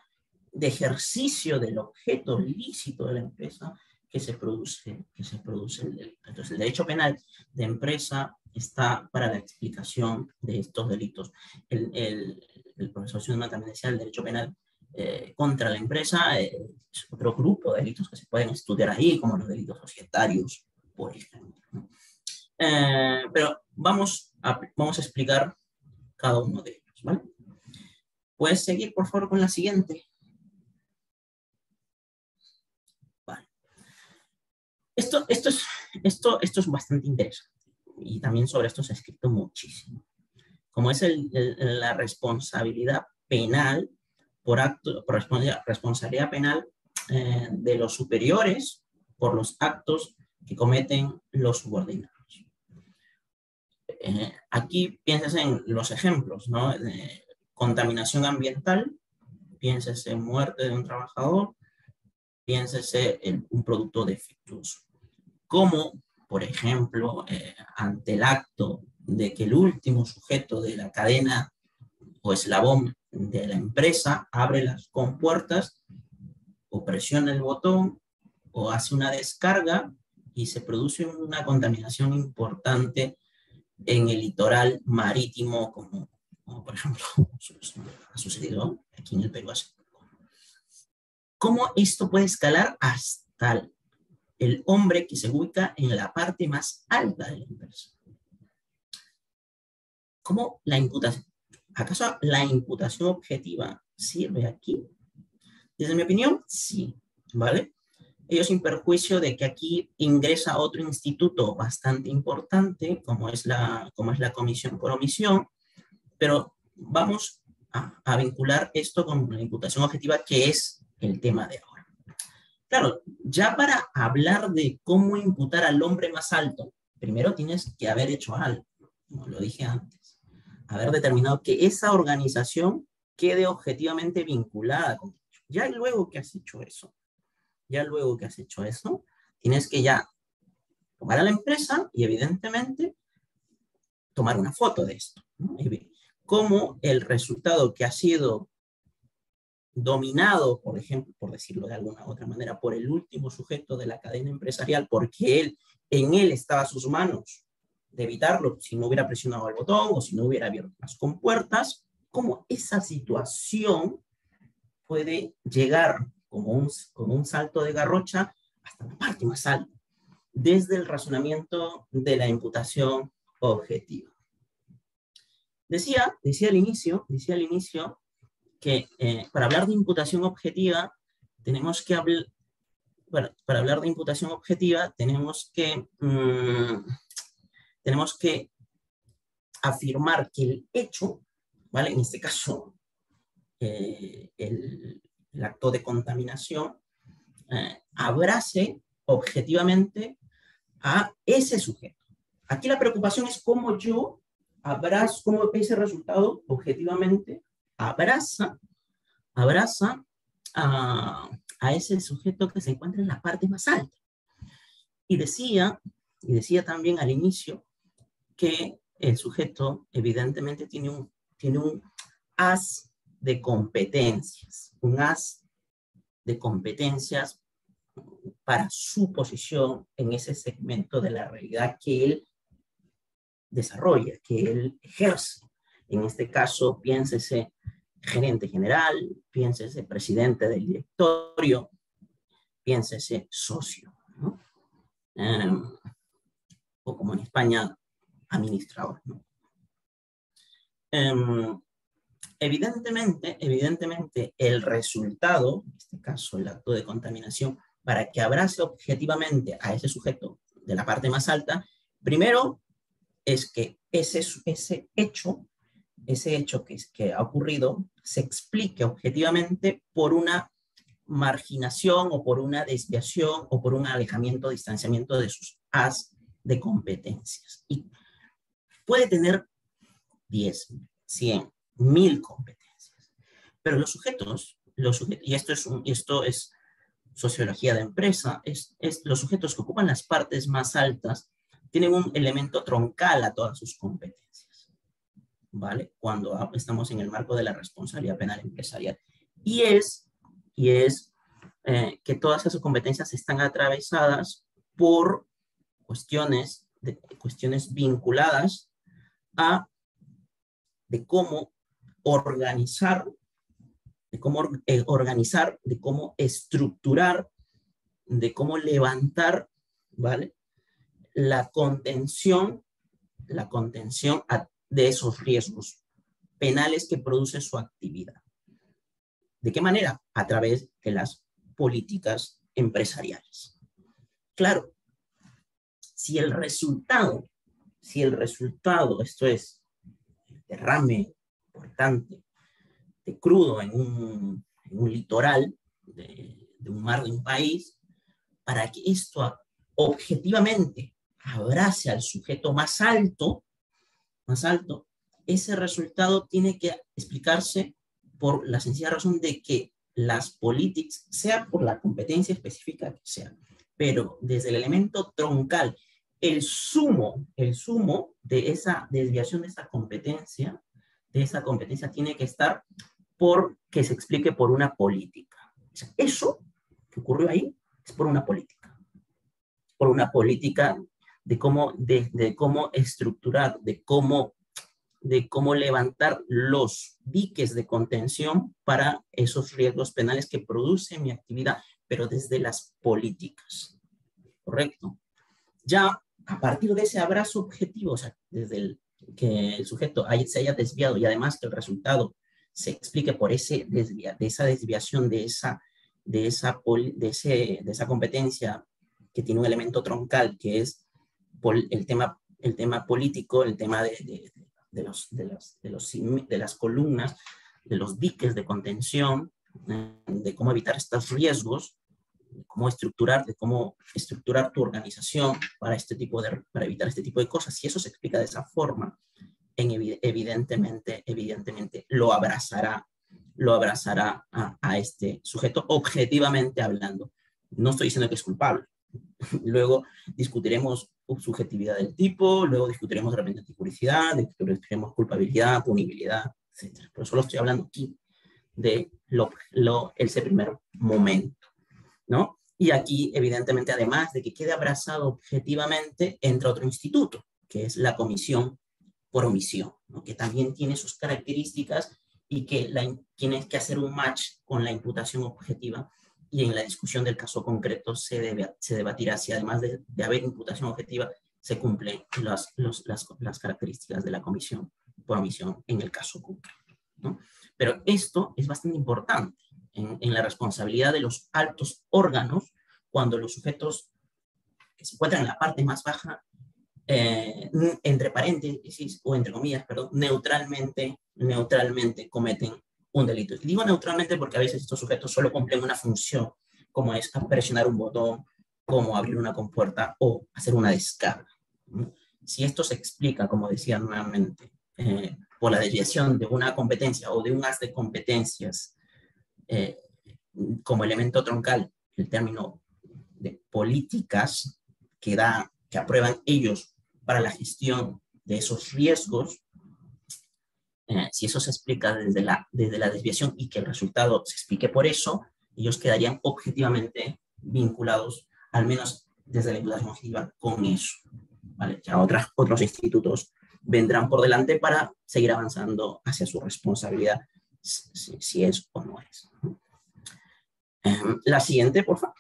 [SPEAKER 3] de ejercicio del objeto lícito de la empresa que se produce el delito. Entonces, el derecho penal de empresa está para la explicación de estos delitos. El profesor Schumann también decía el derecho penal contra la empresa es otro grupo de delitos que se pueden estudiar ahí, como los delitos societarios, por ejemplo, ¿no? Pero vamos a explicar cada uno de ellos, ¿vale? ¿Puedes seguir, por favor, con la siguiente? Vale. Esto es bastante interesante y también sobre esto se ha escrito muchísimo. Como es la responsabilidad penal responsabilidad penal de los superiores por los actos que cometen los subordinados. Aquí pienses en los ejemplos, ¿no? Contaminación ambiental, piénsese en muerte de un trabajador, piénsese en un producto defectuoso. Como, por ejemplo, ante el acto de que el último sujeto de la cadena o eslabón de la empresa abre las compuertas o presiona el botón o hace una descarga y se produce una contaminación importante en el litoral marítimo, como por ejemplo ha sucedido aquí en el Perú hace poco. ¿Cómo esto puede escalar hasta el hombre que se ubica en la parte más alta de la empresa? ¿Cómo la imputación? ¿Acaso la imputación objetiva sirve aquí? Desde mi opinión, sí, ¿vale? Ello sin perjuicio de que aquí ingresa otro instituto bastante importante, como es la comisión por omisión, pero vamos a vincular esto con la imputación objetiva, que es el tema de ahora. Claro, ya para hablar de cómo imputar al hombre más alto, primero tienes que haber hecho algo, como lo dije antes, haber determinado que esa organización quede objetivamente vinculada con ello. Ya luego que has hecho eso, tienes que ya tomar a la empresa y evidentemente tomar una foto de esto, ¿no? Cómo el resultado que ha sido dominado, por ejemplo, por decirlo de alguna otra manera, por el último sujeto de la cadena empresarial, porque en él estaba a sus manos de evitarlo si no hubiera presionado el botón o si no hubiera abierto las compuertas, cómo esa situación puede llegar como un salto de garrocha hasta la parte más alta, desde el razonamiento de la imputación objetiva. Decía al inicio que para hablar de imputación objetiva tenemos que afirmar que el hecho, ¿vale? En este caso, el acto de contaminación, abrace objetivamente a ese sujeto. Aquí la preocupación es cómo cómo ese resultado objetivamente abraza a ese sujeto que se encuentra en la parte más alta. Y decía también al inicio que el sujeto evidentemente tiene un haz de competencias, para su posición en ese segmento de la realidad que él desarrolla, que él ejerce. En este caso, piénsese gerente general, piénsese presidente del directorio, piénsese socio, ¿no? O como en España, administrador, ¿no? Evidentemente, el resultado, en este caso el acto de contaminación, para que abrace objetivamente a ese sujeto de la parte más alta, primero es que ese hecho ese hecho que ha ocurrido se explique objetivamente por una marginación o por una desviación o por un alejamiento, distanciamiento de sus as de competencias. Y puede tener 10, 100, 1000 competencias, pero los sujetos y esto es sociología de empresa, los sujetos que ocupan las partes más altas tienen un elemento troncal a todas sus competencias, ¿vale? Cuando estamos en el marco de la responsabilidad penal empresarial. Y es que todas esas competencias están atravesadas por cuestiones vinculadas a de cómo organizar, de cómo estructurar, de cómo levantar, ¿vale? La contención de esos riesgos penales que produce su actividad. ¿De qué manera? A través de las políticas empresariales. Claro, si el resultado, esto es, el derrame importante de crudo en un litoral de un mar de un país, para que esto objetivamente abrace al sujeto más alto, ese resultado tiene que explicarse por la sencilla razón de que las políticas, sea por la competencia específica que sea, pero desde el elemento troncal, el sumo de esa desviación de esa competencia tiene que estar por que se explique por una política. O sea, eso que ocurrió ahí es por una política de cómo estructurar, de cómo levantar los diques de contención para esos riesgos penales que produce mi actividad, pero desde las políticas. ¿Correcto? Ya a partir de ese abrazo objetivo, o sea, desde que el sujeto se haya desviado y además que el resultado se explique por esa desviación de esa competencia que tiene un elemento troncal, que es el tema político, el tema de las columnas, de los diques de contención, de cómo evitar estos riesgos, de cómo estructurar tu organización para evitar este tipo de cosas. Si eso se explica de esa forma, evidentemente lo abrazará a este sujeto objetivamente hablando. No estoy diciendo que es culpable. Luego discutiremos subjetividad del tipo, luego discutiremos de repente anticuricidad, discutiremos culpabilidad, punibilidad, etc. Pero solo estoy hablando aquí de ese primer momento, ¿no? Y aquí, evidentemente, además de que quede abrazado objetivamente, entra otro instituto, que es la comisión por omisión, ¿no? Que también tiene sus características y que tiene que hacer un match con la imputación objetiva, y en la discusión del caso concreto se debatirá si además de haber imputación objetiva se cumplen las características de la comisión por omisión en el caso concreto, ¿no? Pero esto es bastante importante en la responsabilidad de los altos órganos cuando los sujetos que se encuentran en la parte más baja, entre paréntesis o entre comillas, perdón, neutralmente cometen un delito. Y digo neutralmente porque a veces estos sujetos solo cumplen una función, como es presionar un botón, como abrir una compuerta o hacer una descarga. Si esto se explica, como decía nuevamente, por la desviación de una competencia o de un haz de competencias como elemento troncal, el término de políticas que aprueban ellos para la gestión de esos riesgos, si eso se explica desde la desviación y que el resultado se explique por eso, ellos quedarían objetivamente vinculados, al menos desde la imputación objetiva, con eso, ¿vale? Ya otros institutos vendrán por delante para seguir avanzando hacia su responsabilidad, si es o no es. La siguiente, por favor.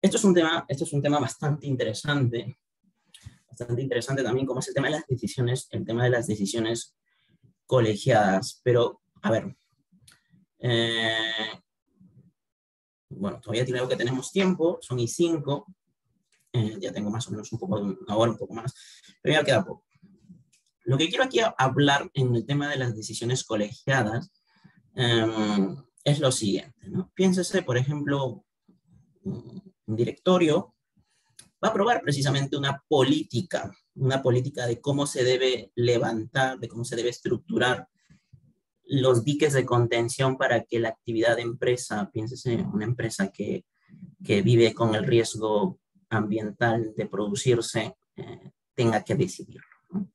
[SPEAKER 3] Esto es un tema bastante interesante también, como es el tema de las decisiones colegiadas. Pero, a ver, bueno, todavía creo que tenemos tiempo, son y 5, ya tengo más o menos una hora, un poco más, pero ya queda poco. Lo que quiero aquí hablar en el tema de las decisiones colegiadas es lo siguiente, ¿no? Piénsese, por ejemplo, un directorio va a aprobar precisamente una política de cómo se debe levantar, de cómo se debe estructurar los diques de contención para que la actividad de empresa, piénsese en una empresa que vive con el riesgo ambiental de producirse, tenga que decidirlo, ¿no?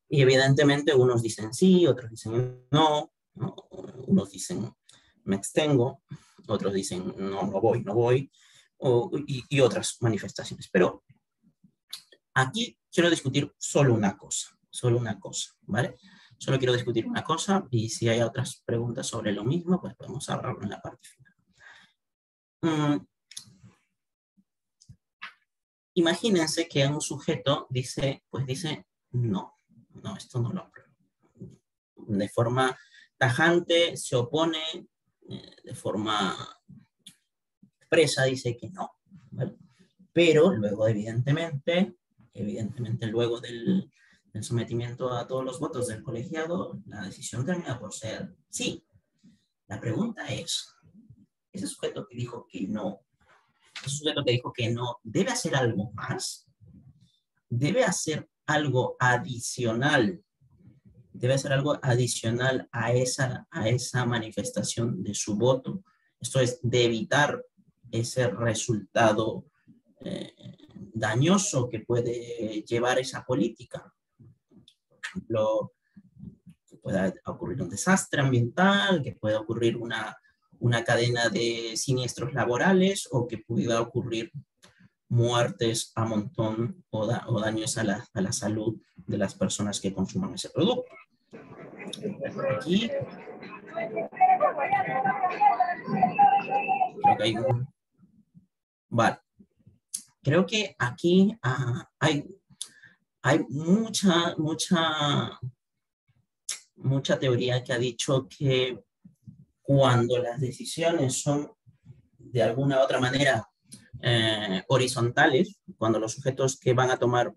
[SPEAKER 3] Y evidentemente unos dicen sí, otros dicen no, ¿no? Unos dicen me extengo, otros dicen no voy, y otras manifestaciones. Pero aquí quiero discutir solo una cosa, ¿vale? Solo quiero discutir una cosa, y si hay otras preguntas sobre lo mismo, pues podemos hablarlo en la parte final. Imagínense que un sujeto dice, no, esto no lo apruebo. De forma tajante se opone, de forma expresa dice que no, ¿vale? Pero luego, evidentemente luego del sometimiento a todos los votos del colegiado, la decisión termina por ser sí. La pregunta es, ese sujeto que dijo que no, ¿debe hacer algo más? ¿Debe hacer algo adicional? ¿Debe hacer algo adicional a esa manifestación de su voto? Esto es, de evitar ese resultado dañoso que puede llevar esa política. Por ejemplo, que pueda ocurrir un desastre ambiental, que pueda ocurrir una cadena de siniestros laborales, o que pueda ocurrir muertes a montón o daños a la salud de las personas que consuman ese producto. Aquí creo que hay un... Vale. Creo que aquí hay mucha teoría que ha dicho que cuando las decisiones son de alguna u otra manera horizontales, cuando los sujetos que van a tomar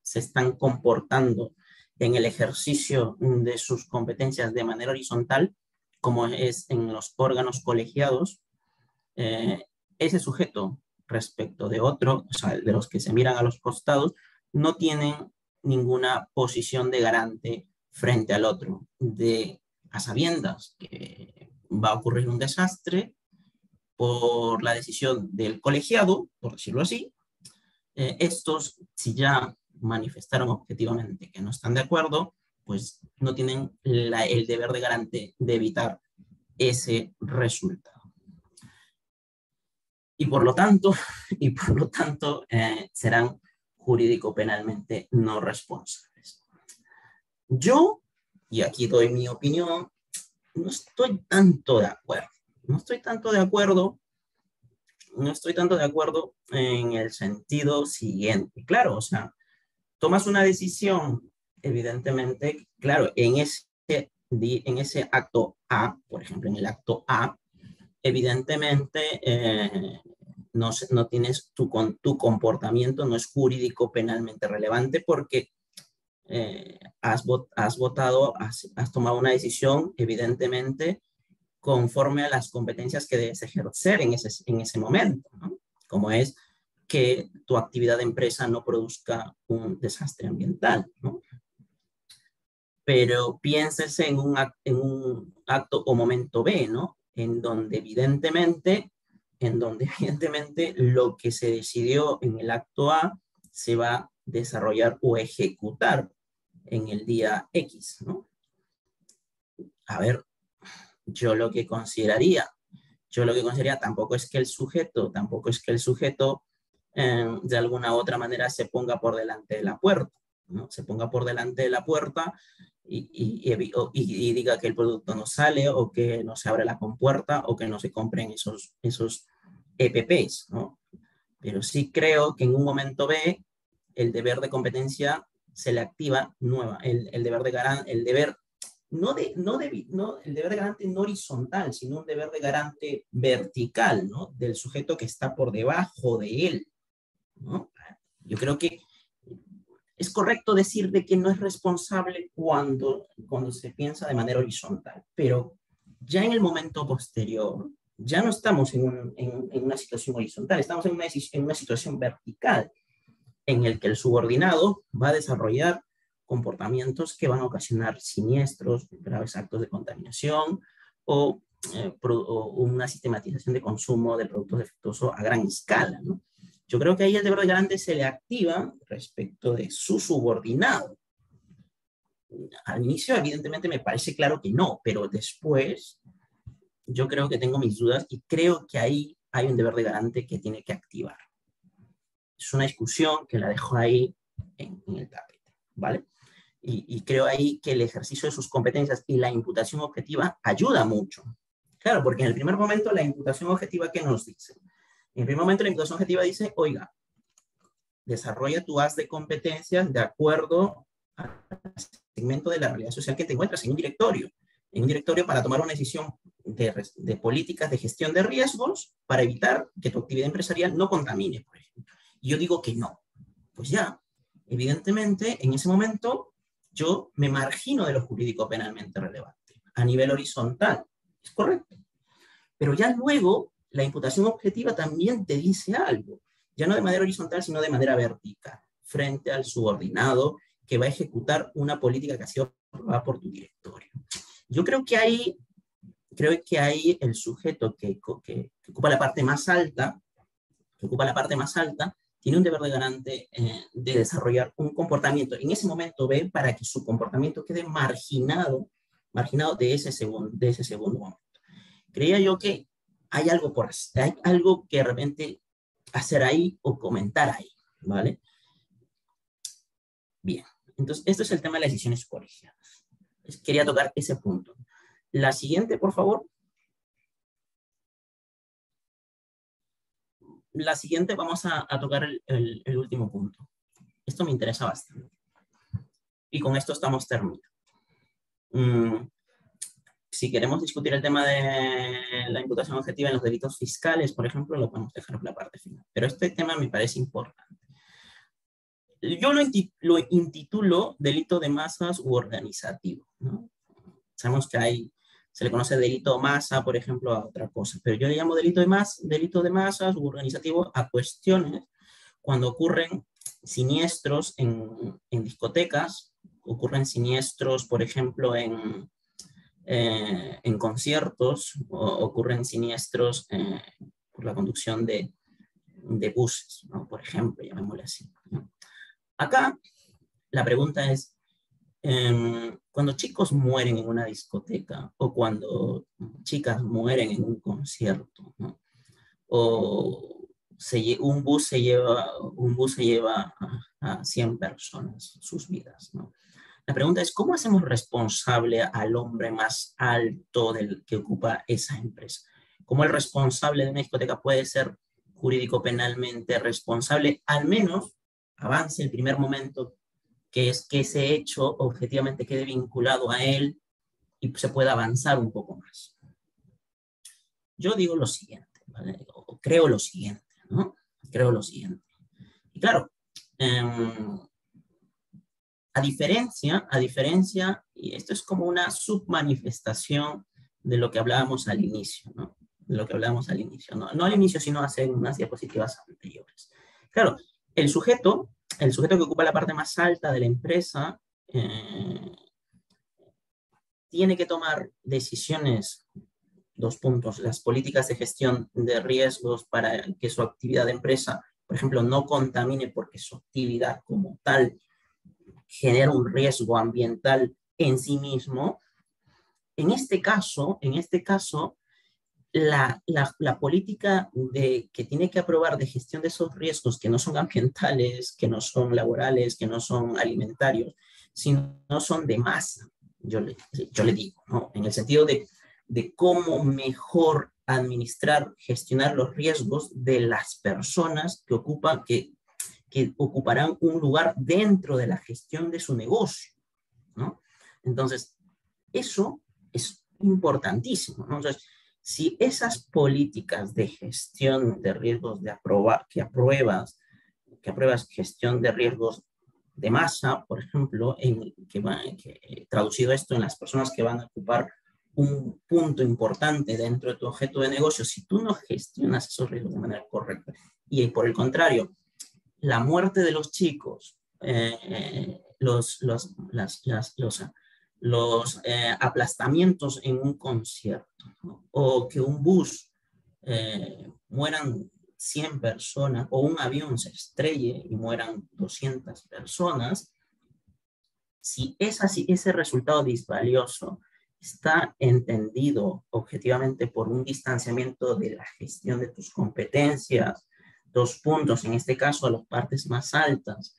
[SPEAKER 3] se están comportando en el ejercicio de sus competencias de manera horizontal, como es en los órganos colegiados, ese sujeto respecto de otro, o sea, de los que se miran a los costados, no tienen ninguna posición de garante frente al otro, a sabiendas que va a ocurrir un desastre por la decisión del colegiado, por decirlo así. Estos, si ya manifestaron objetivamente que no están de acuerdo, pues no tienen el deber de garante de evitar ese resultado. Y por lo tanto serán jurídico-penalmente no responsables. Yo, y aquí doy mi opinión, no estoy tanto de acuerdo. No estoy tanto de acuerdo en el sentido siguiente. Claro, o sea, tomas una decisión, evidentemente, claro, en ese acto A, por ejemplo, en el acto A, evidentemente no tienes tu comportamiento, no es jurídico penalmente relevante porque has tomado una decisión, evidentemente, conforme a las competencias que debes ejercer en ese momento, ¿no? Como es que tu actividad de empresa no produzca un desastre ambiental, ¿no? Pero piénsese en un acto o momento B, ¿no? En donde evidentemente lo que se decidió en el acto A se va a desarrollar o ejecutar en el día X, ¿no? A ver, yo lo que consideraría, tampoco es que el sujeto de alguna u otra manera se ponga por delante de la puerta, ¿no? Se ponga por delante de la puerta y diga que el producto no sale, o que no se abre la compuerta, o que no se compren esos EPPs, ¿no? Pero sí creo que en un momento B el deber de competencia se le activa el deber de garante, el deber de garante no horizontal, sino un deber de garante vertical, ¿no? Del sujeto que está por debajo de él, ¿no? Yo creo que es correcto decir de que no es responsable cuando se piensa de manera horizontal, pero ya en el momento posterior, ya no estamos en una situación horizontal, estamos en una situación vertical, en el que el subordinado va a desarrollar comportamientos que van a ocasionar siniestros, graves actos de contaminación o una sistematización de consumo de productos defectuosos a gran escala, ¿no? Yo creo que ahí el deber de garante se le activa respecto de su subordinado. Al inicio, evidentemente, me parece claro que no, pero después yo creo que tengo mis dudas y creo que ahí hay un deber de garante que tiene que activar. Es una discusión que la dejo ahí en el tapete, ¿vale? Y creo ahí que el ejercicio de sus competencias y la imputación objetiva ayuda mucho. Claro, porque en el primer momento la imputación objetiva, ¿qué nos dice? En el primer momento la imputación objetiva dice, oiga, desarrolla tu haz de competencias de acuerdo al segmento de la realidad social que te encuentras en un directorio para tomar una decisión de políticas de gestión de riesgos para evitar que tu actividad empresarial no contamine, por ejemplo. Y yo digo que no. Pues ya, evidentemente, en ese momento yo me margino de lo jurídico penalmente relevante a nivel horizontal. Es correcto. Pero ya luego la imputación objetiva también te dice algo, ya no de manera horizontal, sino de manera vertical, frente al subordinado que va a ejecutar una política que ha sido aprobada por tu directorio. Yo creo que ahí el sujeto que ocupa la parte más alta, tiene un deber de garante de desarrollar un comportamiento en ese momento B para que su comportamiento quede marginado de ese segundo momento. Creía yo que hay algo por hacer, hay algo que de repente hacer ahí o comentar ahí, ¿vale? Bien, entonces esto es el tema de las decisiones colegiadas. Quería tocar ese punto. La siguiente, por favor. La siguiente vamos a tocar el último punto. Esto me interesa bastante. Y con esto estamos terminando. Si queremos discutir el tema de la imputación objetiva en los delitos fiscales, por ejemplo, lo podemos dejar por la parte final. Pero este tema me parece importante. Yo lo intitulo delito de masas u organizativo, ¿no? Sabemos que se le conoce delito masa, por ejemplo, a otra cosa, pero yo le llamo delito de masas u organizativo a cuestiones cuando ocurren siniestros en discotecas, ocurren siniestros, por ejemplo, en conciertos, ocurren siniestros por la conducción de buses, ¿no? Por ejemplo, llamémosle así, ¿no? Acá la pregunta es, cuando chicos mueren en una discoteca o cuando chicas mueren en un concierto, ¿no? O un bus se lleva a 100 personas, sus vidas, ¿no? La pregunta es, ¿cómo hacemos responsable al hombre más alto que ocupa esa empresa? ¿Cómo el responsable de una discoteca puede ser jurídico-penalmente responsable? Al menos avance el primer momento, que es que ese hecho objetivamente quede vinculado a él y se pueda avanzar un poco más. Yo digo lo siguiente, ¿vale? O creo lo siguiente, ¿no? Creo lo siguiente. Y claro, a diferencia, y esto es como una submanifestación de lo que hablábamos al inicio, ¿no? De lo que hablábamos al inicio, ¿no? No al inicio, sino hace unas diapositivas anteriores. Claro, el sujeto que ocupa la parte más alta de la empresa tiene que tomar decisiones, 2 puntos, las políticas de gestión de riesgos para que su actividad de empresa, por ejemplo, no contamine porque su actividad como tal genera un riesgo ambiental en sí mismo. En este caso, la política que tiene que aprobar de gestión de esos riesgos que no son ambientales, que no son laborales, que no son alimentarios, sino son de masa, yo le digo, ¿no? En el sentido de cómo mejor administrar, gestionar los riesgos de las personas que ocuparán un lugar dentro de la gestión de su negocio, ¿no? Entonces, eso es importantísimo, ¿no? Entonces, si esas políticas de gestión de riesgos que apruebas gestión de riesgos de masa, por ejemplo, traducido esto en las personas que van a ocupar un punto importante dentro de tu objeto de negocio, si tú no gestionas esos riesgos de manera correcta, y por el contrario, la muerte de los chicos, los aplastamientos en un concierto, ¿no? O que un bus mueran 100 personas, o un avión se estrelle y mueran 200 personas, si es así, ese resultado disvalioso está entendido objetivamente por un distanciamiento de la gestión de tus competencias, 2 puntos, en este caso a las partes más altas,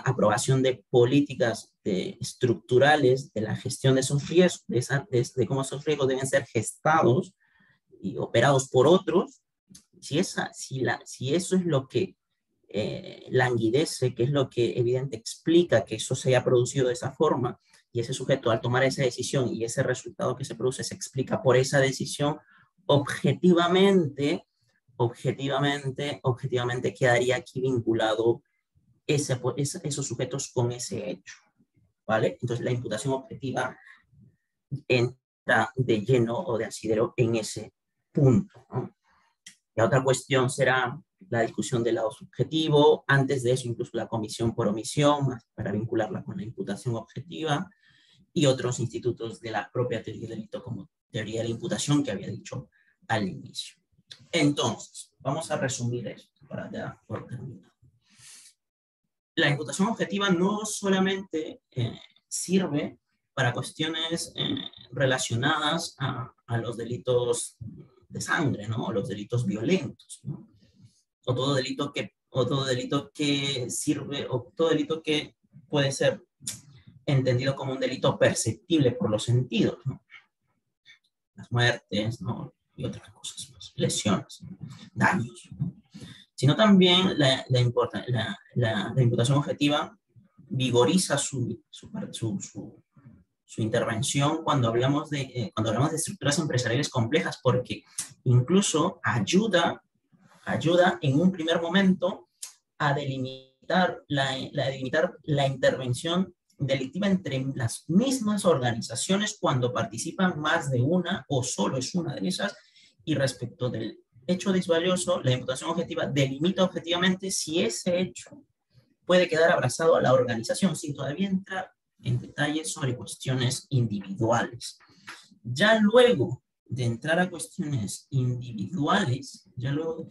[SPEAKER 3] aprobación de políticas estructurales de la gestión de esos riesgos, de cómo esos riesgos deben ser gestados y operados por otros, si eso es lo que languidece, que es lo que evidente explica que eso se haya producido de esa forma, y ese sujeto al tomar esa decisión y ese resultado que se produce se explica por esa decisión, objetivamente quedaría aquí vinculado esos sujetos con ese hecho, ¿vale? Entonces la imputación objetiva entra de lleno o de asidero en ese punto, ¿no? La otra cuestión será la discusión del lado subjetivo, antes de eso incluso la comisión por omisión, para vincularla con la imputación objetiva, y otros institutos de la propia teoría del delito como teoría de la imputación que había dicho al inicio. Entonces, vamos a resumir esto para ya por terminar. La imputación objetiva no solamente sirve para cuestiones relacionadas a los delitos de sangre, ¿no? O los delitos violentos, ¿no? O todo delito que sirve, o todo delito que puede ser entendido como un delito perceptible por los sentidos, ¿no? Las muertes, ¿no? Y otras cosas más, lesiones, ¿no? Daños, ¿no? Sino también la imputación objetiva vigoriza su intervención cuando hablamos de estructuras empresariales complejas, porque incluso ayuda en un primer momento a delimitar la intervención delictiva entre las mismas organizaciones cuando participan más de una o solo es una de esas, y respecto del hecho disvalioso, la imputación objetiva delimita objetivamente si ese hecho puede quedar abrazado a la organización sin todavía entrar en detalles sobre cuestiones individuales. Ya luego de entrar a cuestiones individuales, ya luego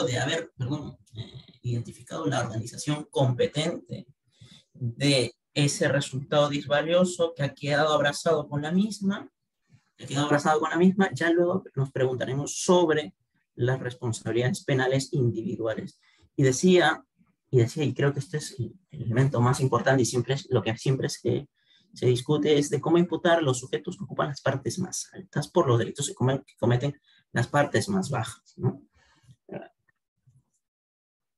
[SPEAKER 3] de haber identificado la organización competente de ese resultado disvalioso que ha quedado abrazado con la misma, ya luego nos preguntaremos sobre las responsabilidades penales individuales. Y decía, y creo que este es el elemento más importante y siempre es lo que siempre se discute, es de cómo imputar los sujetos que ocupan las partes más altas por los delitos que cometen las partes más bajas, ¿no?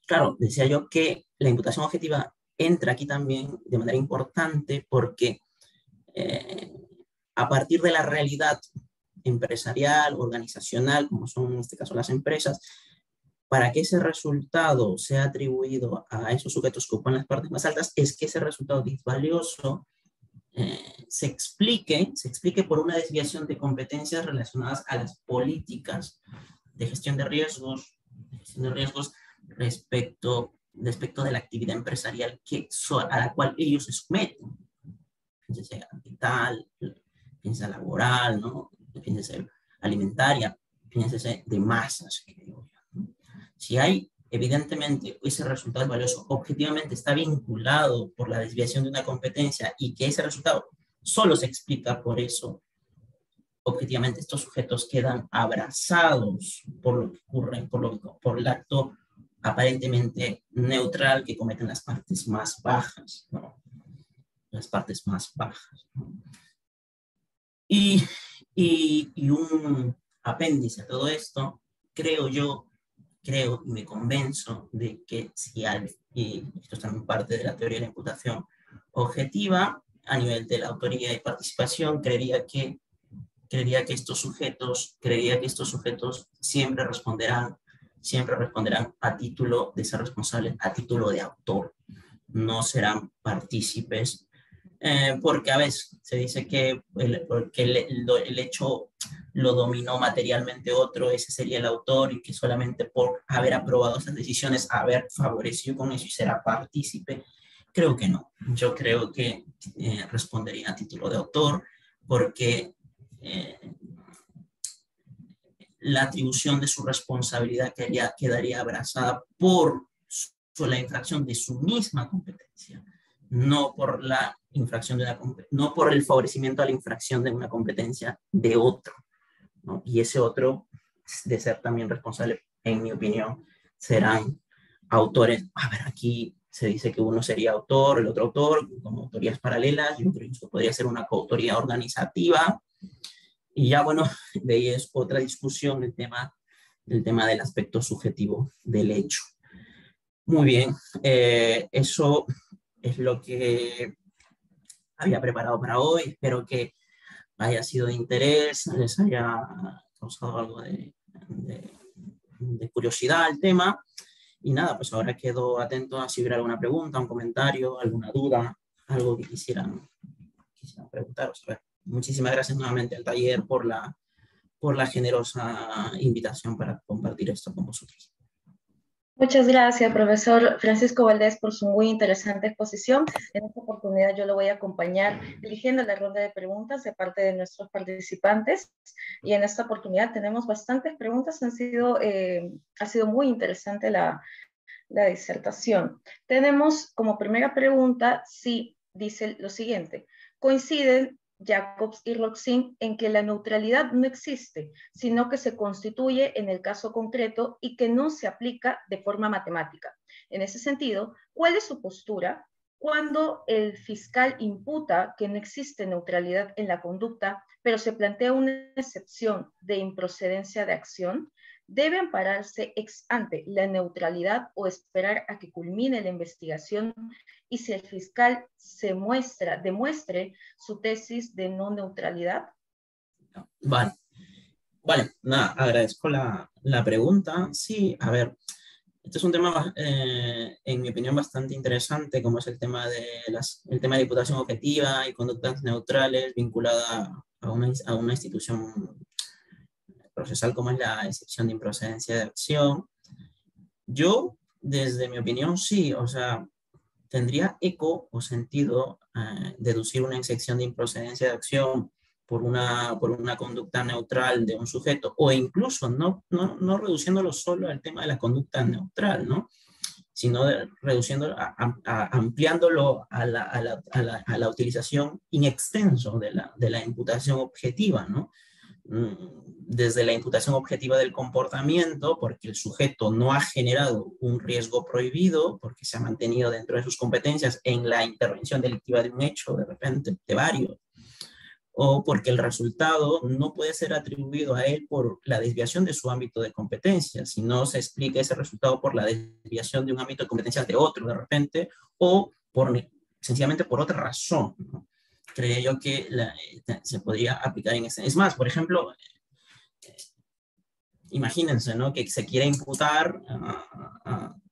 [SPEAKER 3] Claro, decía yo que la imputación objetiva entra aquí también de manera importante porque a partir de la realidad empresarial, organizacional, como son en este caso las empresas, para que ese resultado sea atribuido a esos sujetos que ocupan las partes más altas, es que ese resultado disvalioso se explique por una desviación de competencias relacionadas a las políticas de gestión de riesgos respecto de la actividad empresarial a la cual ellos se someten. Fíjense ambiental, fíjense laboral, ¿no? Fíjense alimentaria, fíjense de masas, creo yo, ¿no? Si hay, evidentemente, ese resultado valioso objetivamente está vinculado por la desviación de una competencia y que ese resultado solo se explica por eso, objetivamente estos sujetos quedan abrazados por lo que ocurre, por el acto aparentemente neutral que cometen las partes más bajas, ¿no? Las partes más bajas, ¿no? Y un apéndice a todo esto, creo y me convenzo de que y esto es también parte de la teoría de la imputación objetiva, a nivel de la autoría y participación, creería que estos sujetos siempre responderán siempre responderán a título de ser responsables, a título de autor. No serán partícipes, porque a veces se dice que porque el hecho lo dominó materialmente otro, ese sería el autor, y que solamente por haber aprobado esas decisiones, haber favorecido con eso y será partícipe. Creo que no. Yo creo que respondería a título de autor, porque la atribución de su responsabilidad quedaría abrazada por la infracción de su misma competencia, no por la infracción de no por el favorecimiento a la infracción de una competencia de otro, ¿no? Y ese otro, de ser también responsable, en mi opinión, serán autores. A ver, aquí se dice que uno sería autor, el otro autor, como autorías paralelas, y otro podría ser una coautoría organizativa. Y ya, bueno, de ahí es otra discusión el tema del aspecto subjetivo del hecho. Muy bien, eso es lo que había preparado para hoy. Espero que haya sido de interés, les haya causado algo de curiosidad al tema. Y nada, pues ahora quedo atento a si hubiera alguna pregunta, un comentario, alguna duda, algo que quisieran preguntaros. A ver, muchísimas gracias nuevamente al taller por la generosa invitación para compartir esto con vosotros.
[SPEAKER 4] Muchas gracias, profesor Francisco Valdés, por su muy interesante exposición. En esta oportunidad yo lo voy a acompañar dirigiendo la ronda de preguntas de parte de nuestros participantes. Y en esta oportunidad tenemos bastantes preguntas. Ha sido muy interesante la disertación. Tenemos como primera pregunta, sí, dice lo siguiente: coinciden Jacobs y Roxin en que la neutralidad no existe, sino que se constituye en el caso concreto y que no se aplica de forma matemática. En ese sentido, ¿cuál es su postura cuando el fiscal imputa que no existe neutralidad en la conducta, pero se plantea una excepción de improcedencia de acción? ¿Debe ampararse ex ante la neutralidad o esperar a que culmine la investigación y si el fiscal demuestre su tesis de no neutralidad?
[SPEAKER 3] Vale, nada, agradezco la pregunta. Sí, a ver, este es un tema, en mi opinión, bastante interesante, como es el tema el tema de imputación objetiva y conductas neutrales vinculada a una institución procesal como es la excepción de improcedencia de acción. Yo, desde mi opinión, sí, o sea, tendría eco o sentido deducir una excepción de improcedencia de acción por una conducta neutral de un sujeto, o incluso no reduciéndolo solo al tema de la conducta neutral, ¿no? Sino ampliándolo a la utilización in extenso de la imputación objetiva, ¿no? Desde la imputación objetiva del comportamiento, porque el sujeto no ha generado un riesgo prohibido, porque se ha mantenido dentro de sus competencias en la intervención delictiva de un hecho, de repente, de varios, o porque el resultado no puede ser atribuido a él por la desviación de su ámbito de competencia, si no se explica ese resultado por la desviación de un ámbito de competencias de otro, de repente, o sencillamente por otra razón, ¿no? Creo yo que se podría aplicar en ese. Es más, por ejemplo, imagínense, ¿no?, que se quiere imputar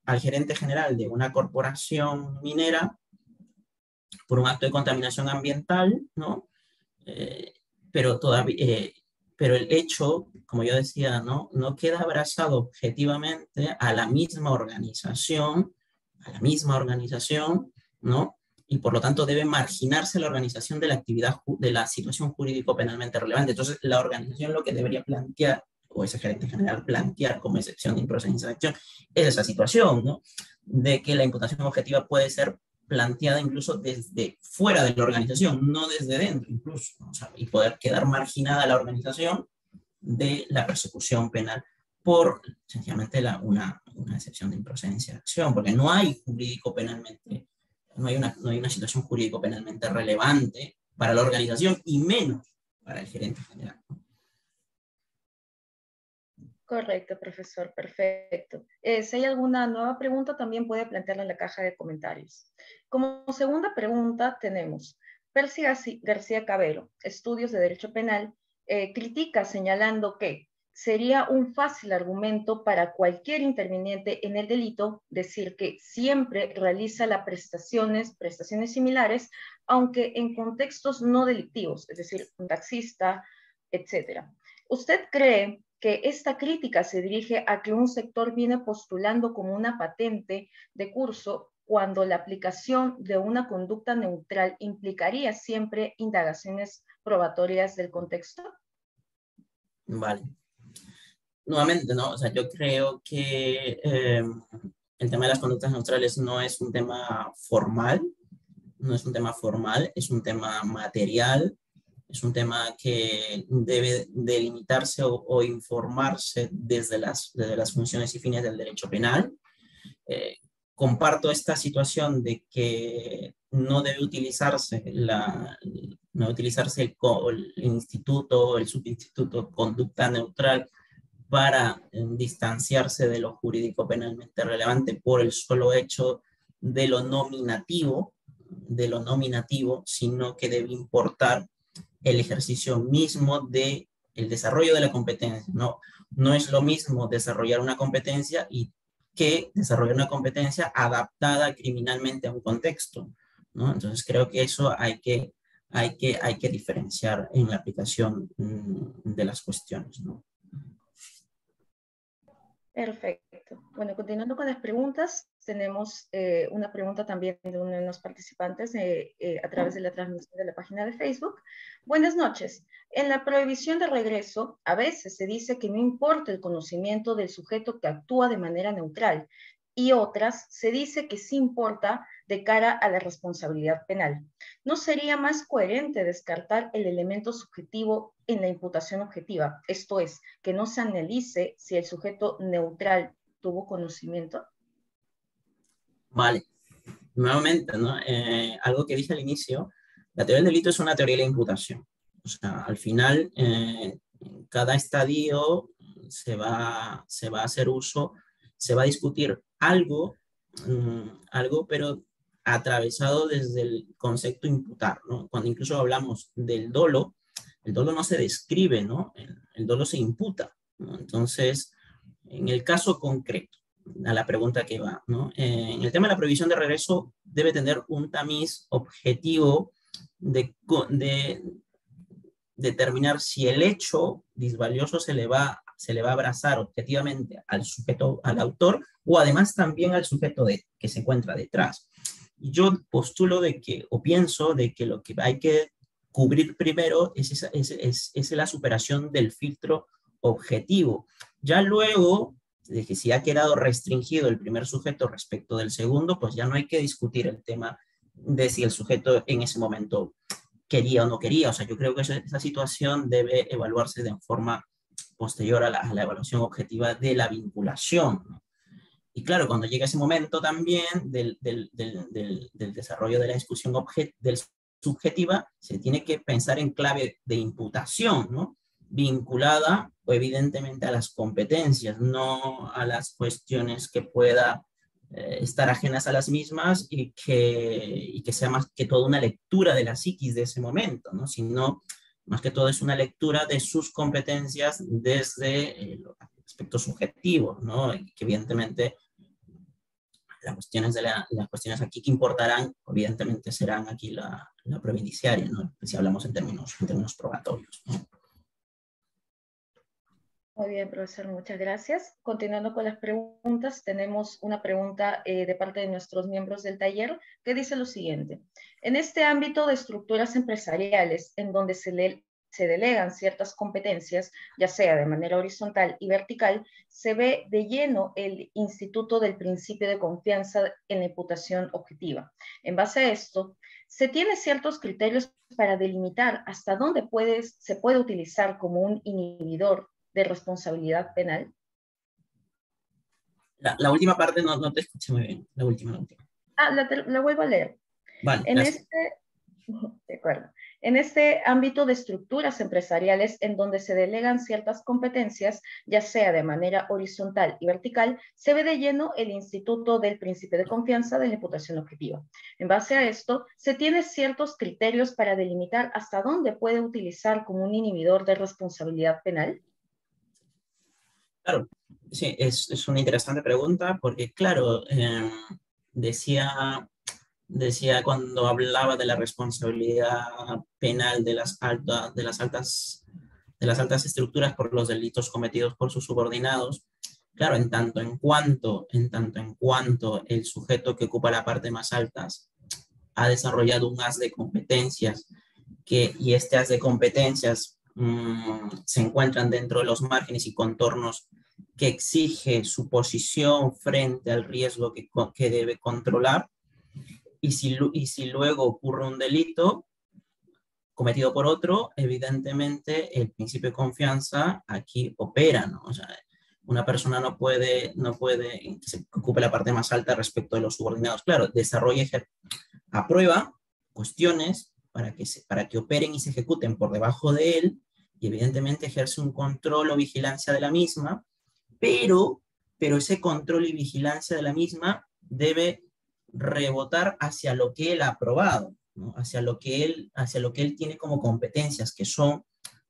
[SPEAKER 3] al gerente general de una corporación minera por un acto de contaminación ambiental, ¿no? Pero el hecho, como yo decía, no queda abrazado objetivamente a la misma organización, ¿no? Y por lo tanto debe marginarse la organización de la actividad, de la situación jurídico penalmente relevante. Entonces, la organización lo que debería plantear, o ese gerente general plantear como excepción de improcedencia de acción, es esa situación, ¿no? De que la imputación objetiva puede ser planteada incluso desde fuera de la organización, no desde dentro incluso, ¿no? O sea, y poder quedar marginada la organización de la persecución penal por sencillamente una excepción de improcedencia de acción, porque no hay una situación jurídico penalmente relevante para la organización y menos para el gerente general.
[SPEAKER 4] Correcto, profesor, perfecto. Si hay alguna nueva pregunta, también puede plantearla en la caja de comentarios. Como segunda pregunta tenemos Percy García Cabero, Estudios de Derecho Penal, critica señalando que sería un fácil argumento para cualquier interviniente en el delito decir que siempre realiza las prestaciones similares, aunque en contextos no delictivos, es decir, un taxista, etc. ¿Usted cree que esta crítica se dirige a que un sector viene postulando como una patente de curso cuando la aplicación de una conducta neutral implicaría siempre indagaciones probatorias del contexto?
[SPEAKER 3] Vale. Nuevamente, ¿no? O sea, yo creo que el tema de las conductas neutrales no es un tema formal, no es un tema formal, es un tema material, es un tema que debe delimitarse o informarse desde las funciones y fines del derecho penal. Comparto esta situación de que no debe utilizarse, no debe utilizarse el instituto, el subinstituto conducta neutral para distanciarse de lo jurídico penalmente relevante por el solo hecho de lo nominativo, sino que debe importar el ejercicio mismo del desarrollo de la competencia. No es lo mismo desarrollar una competencia que desarrollar una competencia adaptada criminalmente a un contexto, ¿no? Entonces creo que eso hay que diferenciar en la aplicación de las cuestiones, ¿no?
[SPEAKER 4] Perfecto. Bueno, continuando con las preguntas, tenemos una pregunta también de uno de los participantes a través de la transmisión de la página de Facebook. Buenas noches. En la prohibición de regreso, a veces se dice que no importa el conocimiento del sujeto que actúa de manera neutral, y otras se dice que sí importa de cara a la responsabilidad penal. ¿No sería más coherente descartar el elemento subjetivo en la imputación objetiva? Esto es, que no se analice si el sujeto neutral tuvo conocimiento.
[SPEAKER 3] Vale. Nuevamente, ¿no? Algo que dije al inicio, la teoría del delito es una teoría de la imputación. O sea, al final, cada estadio se va a hacer uso, se va a discutir algo, pero atravesado desde el concepto imputar, ¿no? Cuando incluso hablamos del dolo, el dolo no se describe, ¿no? El dolo se imputa, ¿no? Entonces, en el caso concreto, a la pregunta que va, ¿no? En el tema de la prohibición de regreso debe tener un tamiz objetivo de determinar si el hecho disvalioso se le va a abrazar objetivamente al sujeto, al autor, o además también al sujeto que se encuentra detrás. Y yo postulo o pienso de que lo que hay que cubrir primero es la superación del filtro objetivo. Ya luego, de que si ha quedado restringido el primer sujeto respecto del segundo, pues ya no hay que discutir el tema de si el sujeto en ese momento quería o no quería. O sea, yo creo que esa situación debe evaluarse de forma posterior a la evaluación objetiva de la vinculación, ¿no? Y claro, cuando llega ese momento también del desarrollo de la discusión subjetiva, se tiene que pensar en clave de imputación, ¿no? Vinculada evidentemente a las competencias, no a las cuestiones que pueda estar ajenas a las mismas y que sea más que todo una lectura de la psiquis de ese momento, ¿no? Sino más que todo es una lectura de sus competencias desde los aspectos subjetivos, ¿no? Y que evidentemente las cuestiones aquí que importarán, evidentemente serán aquí la prueba indiciaria, ¿no? Si hablamos en términos probatorios, ¿no?
[SPEAKER 4] Muy bien, profesor, muchas gracias. Continuando con las preguntas, tenemos una pregunta de parte de nuestros miembros del taller que dice lo siguiente. En este ámbito de estructuras empresariales en donde se delegan ciertas competencias, ya sea de manera horizontal y vertical, se ve de lleno el instituto del principio de confianza en la imputación objetiva. En base a esto, se tienen ciertos criterios para delimitar hasta dónde se puede utilizar como un inhibidor de responsabilidad penal.
[SPEAKER 3] La última parte no te escuché muy bien, la última.
[SPEAKER 4] La vuelvo a leer.
[SPEAKER 3] Vale,
[SPEAKER 4] De acuerdo. En este ámbito de estructuras empresariales en donde se delegan ciertas competencias, ya sea de manera horizontal y vertical, se ve de lleno el instituto del principio de confianza de la imputación objetiva. En base a esto, se tienen ciertos criterios para delimitar hasta dónde puede utilizar como un inhibidor de responsabilidad penal.
[SPEAKER 3] Claro, sí, es una interesante pregunta porque, claro, decía, decía cuando hablaba de la responsabilidad penal de las altas estructuras por los delitos cometidos por sus subordinados. Claro, en tanto en cuanto el sujeto que ocupa la parte más alta ha desarrollado un haz de competencias y este haz de competencias se encuentran dentro de los márgenes y contornos que exige su posición frente al riesgo que debe controlar, y si luego ocurre un delito cometido por otro, evidentemente el principio de confianza aquí opera, ¿no? O sea, una persona no puede que se ocupe la parte más alta respecto de los subordinados. Claro, aprueba cuestiones para que operen y se ejecuten por debajo de él, y evidentemente ejerce un control o vigilancia de la misma, pero ese control y vigilancia de la misma debe rebotar hacia lo que él ha aprobado, ¿no? Hacia lo que él tiene como competencias, que son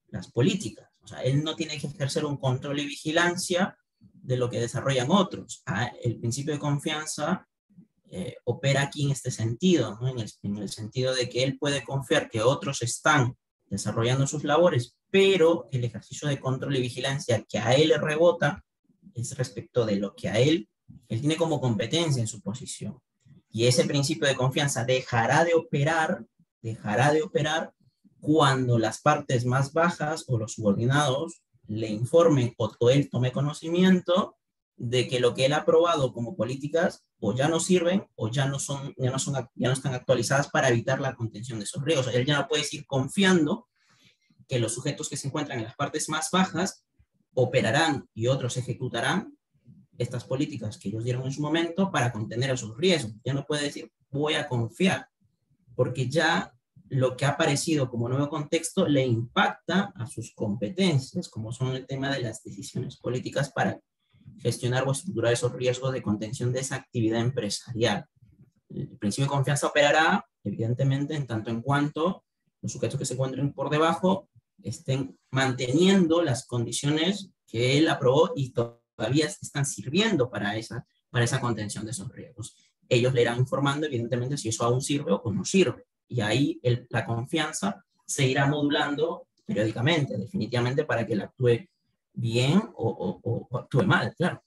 [SPEAKER 3] las políticas. O sea, él no tiene que ejercer un control y vigilancia de lo que desarrollan otros. El principio de confianza opera aquí en este sentido, ¿no? En el sentido de que él puede confiar que otros están desarrollando sus labores, pero el ejercicio de control y vigilancia que a él le rebota es respecto de lo que él tiene como competencia en su posición. Y ese principio de confianza dejará de operar cuando las partes más bajas o los subordinados le informen o él tome conocimiento de que lo que él ha aprobado como políticas o ya no sirven o ya no están actualizadas para evitar la contención de esos riesgos. Él ya no puede ir confiando que los sujetos que se encuentran en las partes más bajas operarán y otros ejecutarán estas políticas que ellos dieron en su momento para contener esos riesgos. Ya no puede decir, voy a confiar, porque ya lo que ha aparecido como nuevo contexto le impacta a sus competencias, como son el tema de las decisiones políticas para gestionar o estructurar esos riesgos de contención de esa actividad empresarial. El principio de confianza operará, evidentemente, en tanto en cuanto los sujetos que se encuentren por debajo estén manteniendo las condiciones que él aprobó y todavía están sirviendo para esa contención de esos riesgos. Ellos le irán informando, evidentemente, si eso aún sirve o no sirve. Y ahí la confianza se irá modulando periódicamente, definitivamente, para que él actúe bien o actúe mal, claro.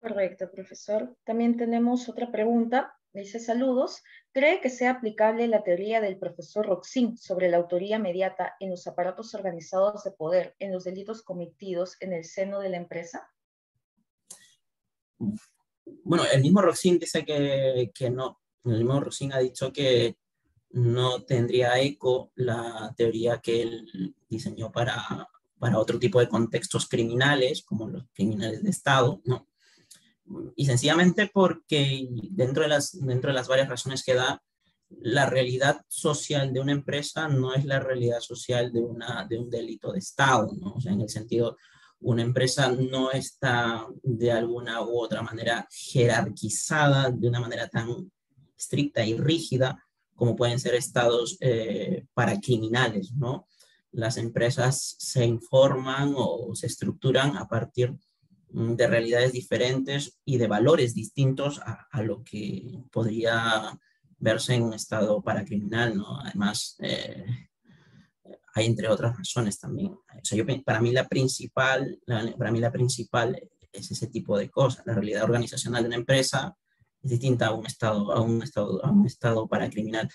[SPEAKER 4] Correcto, profesor. También tenemos otra pregunta. Dice, saludos. ¿Cree que sea aplicable la teoría del profesor Roxin sobre la autoría mediata en los aparatos organizados de poder en los delitos cometidos en el seno de la empresa?
[SPEAKER 3] Bueno, el mismo Roxin dice que no. El mismo Roxin ha dicho que no tendría eco la teoría que él diseñó para otro tipo de contextos criminales, como los criminales de Estado, ¿no? Y sencillamente porque dentro de las varias razones que da, la realidad social de una empresa no es la realidad social de un delito de Estado, ¿no? O sea, en el sentido, una empresa no está de alguna u otra manera jerarquizada de una manera tan estricta y rígida como pueden ser estados para criminales, ¿no? Las empresas se informan o se estructuran a partir de realidades diferentes y de valores distintos a lo que podría verse en un estado paracriminal, ¿no? Además, hay entre otras razones también. O sea, para mí la principal es ese tipo de cosas. La realidad organizacional de una empresa es distinta a un estado paracriminal.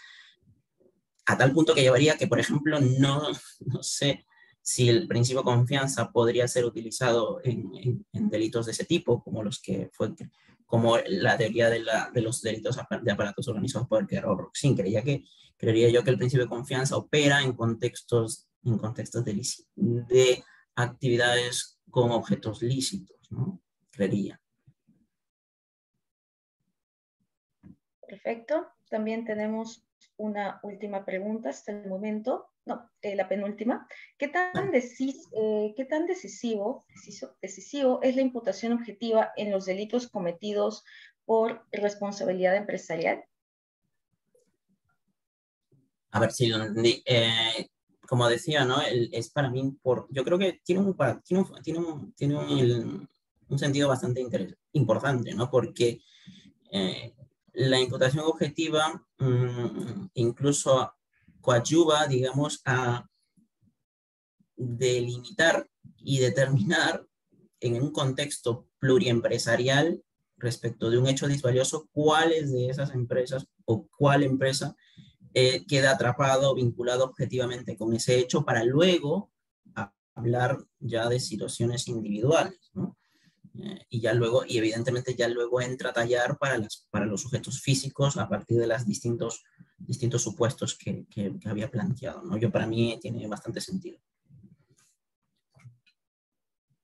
[SPEAKER 3] A tal punto que llevaría que, por ejemplo, no sé si el principio de confianza podría ser utilizado en delitos de ese tipo, como la teoría de los delitos de aparatos organizados por Kerr o Roxin. Creería yo que el principio de confianza opera en contextos de actividades con objetos lícitos, ¿no? Creería.
[SPEAKER 4] Perfecto. También tenemos una última pregunta hasta el momento. No, la penúltima. ¿Qué tan decisivo es la imputación objetiva en los delitos cometidos por responsabilidad empresarial?
[SPEAKER 3] A ver si lo entendí. como decía, ¿no? Es para mí, yo creo que tiene un sentido bastante importante, ¿no? Porque la imputación objetiva incluso coadyuva, digamos, a delimitar y determinar en un contexto pluriempresarial respecto de un hecho disvalioso cuáles de esas empresas o cuál empresa queda atrapado o vinculado objetivamente con ese hecho para luego hablar ya de situaciones individuales, ¿no? Y ya luego, y evidentemente ya luego entra a tallar para los sujetos físicos a partir de los distintos supuestos que había planteado, ¿no? Para mí tiene bastante sentido.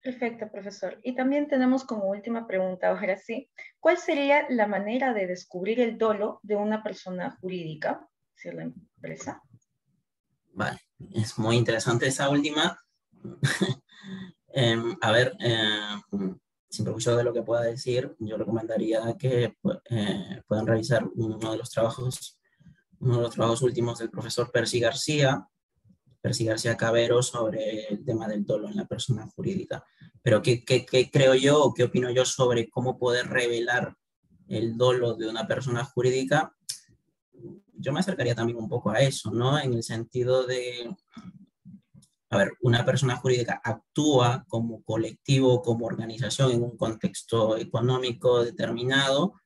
[SPEAKER 4] Perfecto, profesor. Y también tenemos como última pregunta, ahora sí, ¿cuál sería la manera de descubrir el dolo de una persona jurídica, si la empresa?
[SPEAKER 3] Vale, es muy interesante esa última. A ver, sin perjuicio de lo que pueda decir, yo recomendaría que puedan revisar uno de los trabajos últimos del profesor Percy García Cabero, sobre el tema del dolo en la persona jurídica. Pero ¿qué creo yo o qué opino yo sobre cómo poder revelar el dolo de una persona jurídica? Yo me acercaría también un poco a eso, ¿no? En el sentido de, a ver, una persona jurídica actúa como colectivo, como organización en un contexto económico determinado.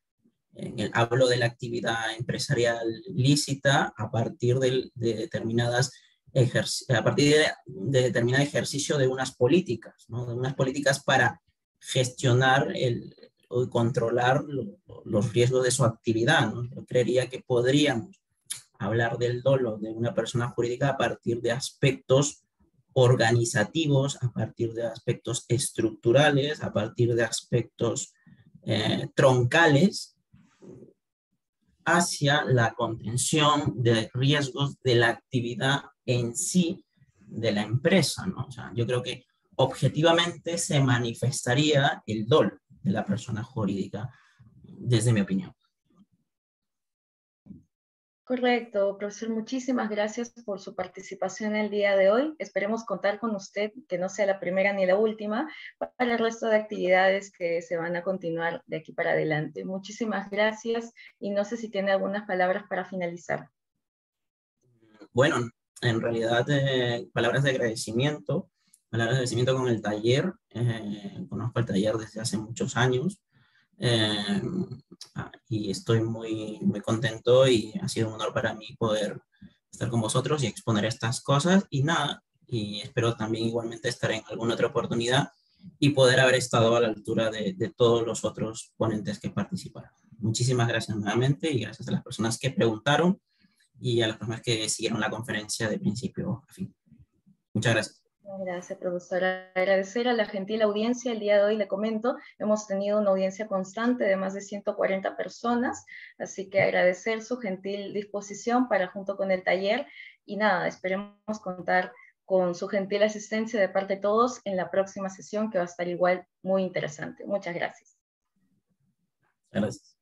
[SPEAKER 3] Hablo de la actividad empresarial lícita a partir de determinadas de determinado ejercicio de unas políticas, ¿no? De unas políticas para gestionar o controlar los riesgos de su actividad, ¿no? Yo creería que podríamos hablar del dolo de una persona jurídica a partir de aspectos organizativos, a partir de aspectos estructurales, a partir de aspectos troncales, hacia la contención de riesgos de la actividad en sí de la empresa, ¿no? O sea, yo creo que objetivamente se manifestaría el dolo de la persona jurídica, desde mi opinión.
[SPEAKER 4] Correcto, profesor, muchísimas gracias por su participación el día de hoy. Esperemos contar con usted, que no sea la primera ni la última, para el resto de actividades que se van a continuar de aquí para adelante. Muchísimas gracias y no sé si tiene algunas palabras para finalizar.
[SPEAKER 3] Bueno, en realidad, palabras de agradecimiento con el taller. Conozco el taller desde hace muchos años. Y estoy muy, muy contento y ha sido un honor para mí poder estar con vosotros y exponer estas cosas y nada, y espero también igualmente estar en alguna otra oportunidad y poder haber estado a la altura de todos los otros ponentes que participaron. Muchísimas gracias nuevamente y gracias a las personas que preguntaron y a las personas que siguieron la conferencia de principio a fin. Muchas gracias.
[SPEAKER 4] Gracias, profesora. Agradecer a la gentil audiencia. El día de hoy le comento, hemos tenido una audiencia constante de más de 140 personas, así que agradecer su gentil disposición para junto con el taller y nada, esperemos contar con su gentil asistencia de parte de todos en la próxima sesión que va a estar igual muy interesante. Muchas gracias.
[SPEAKER 3] Gracias.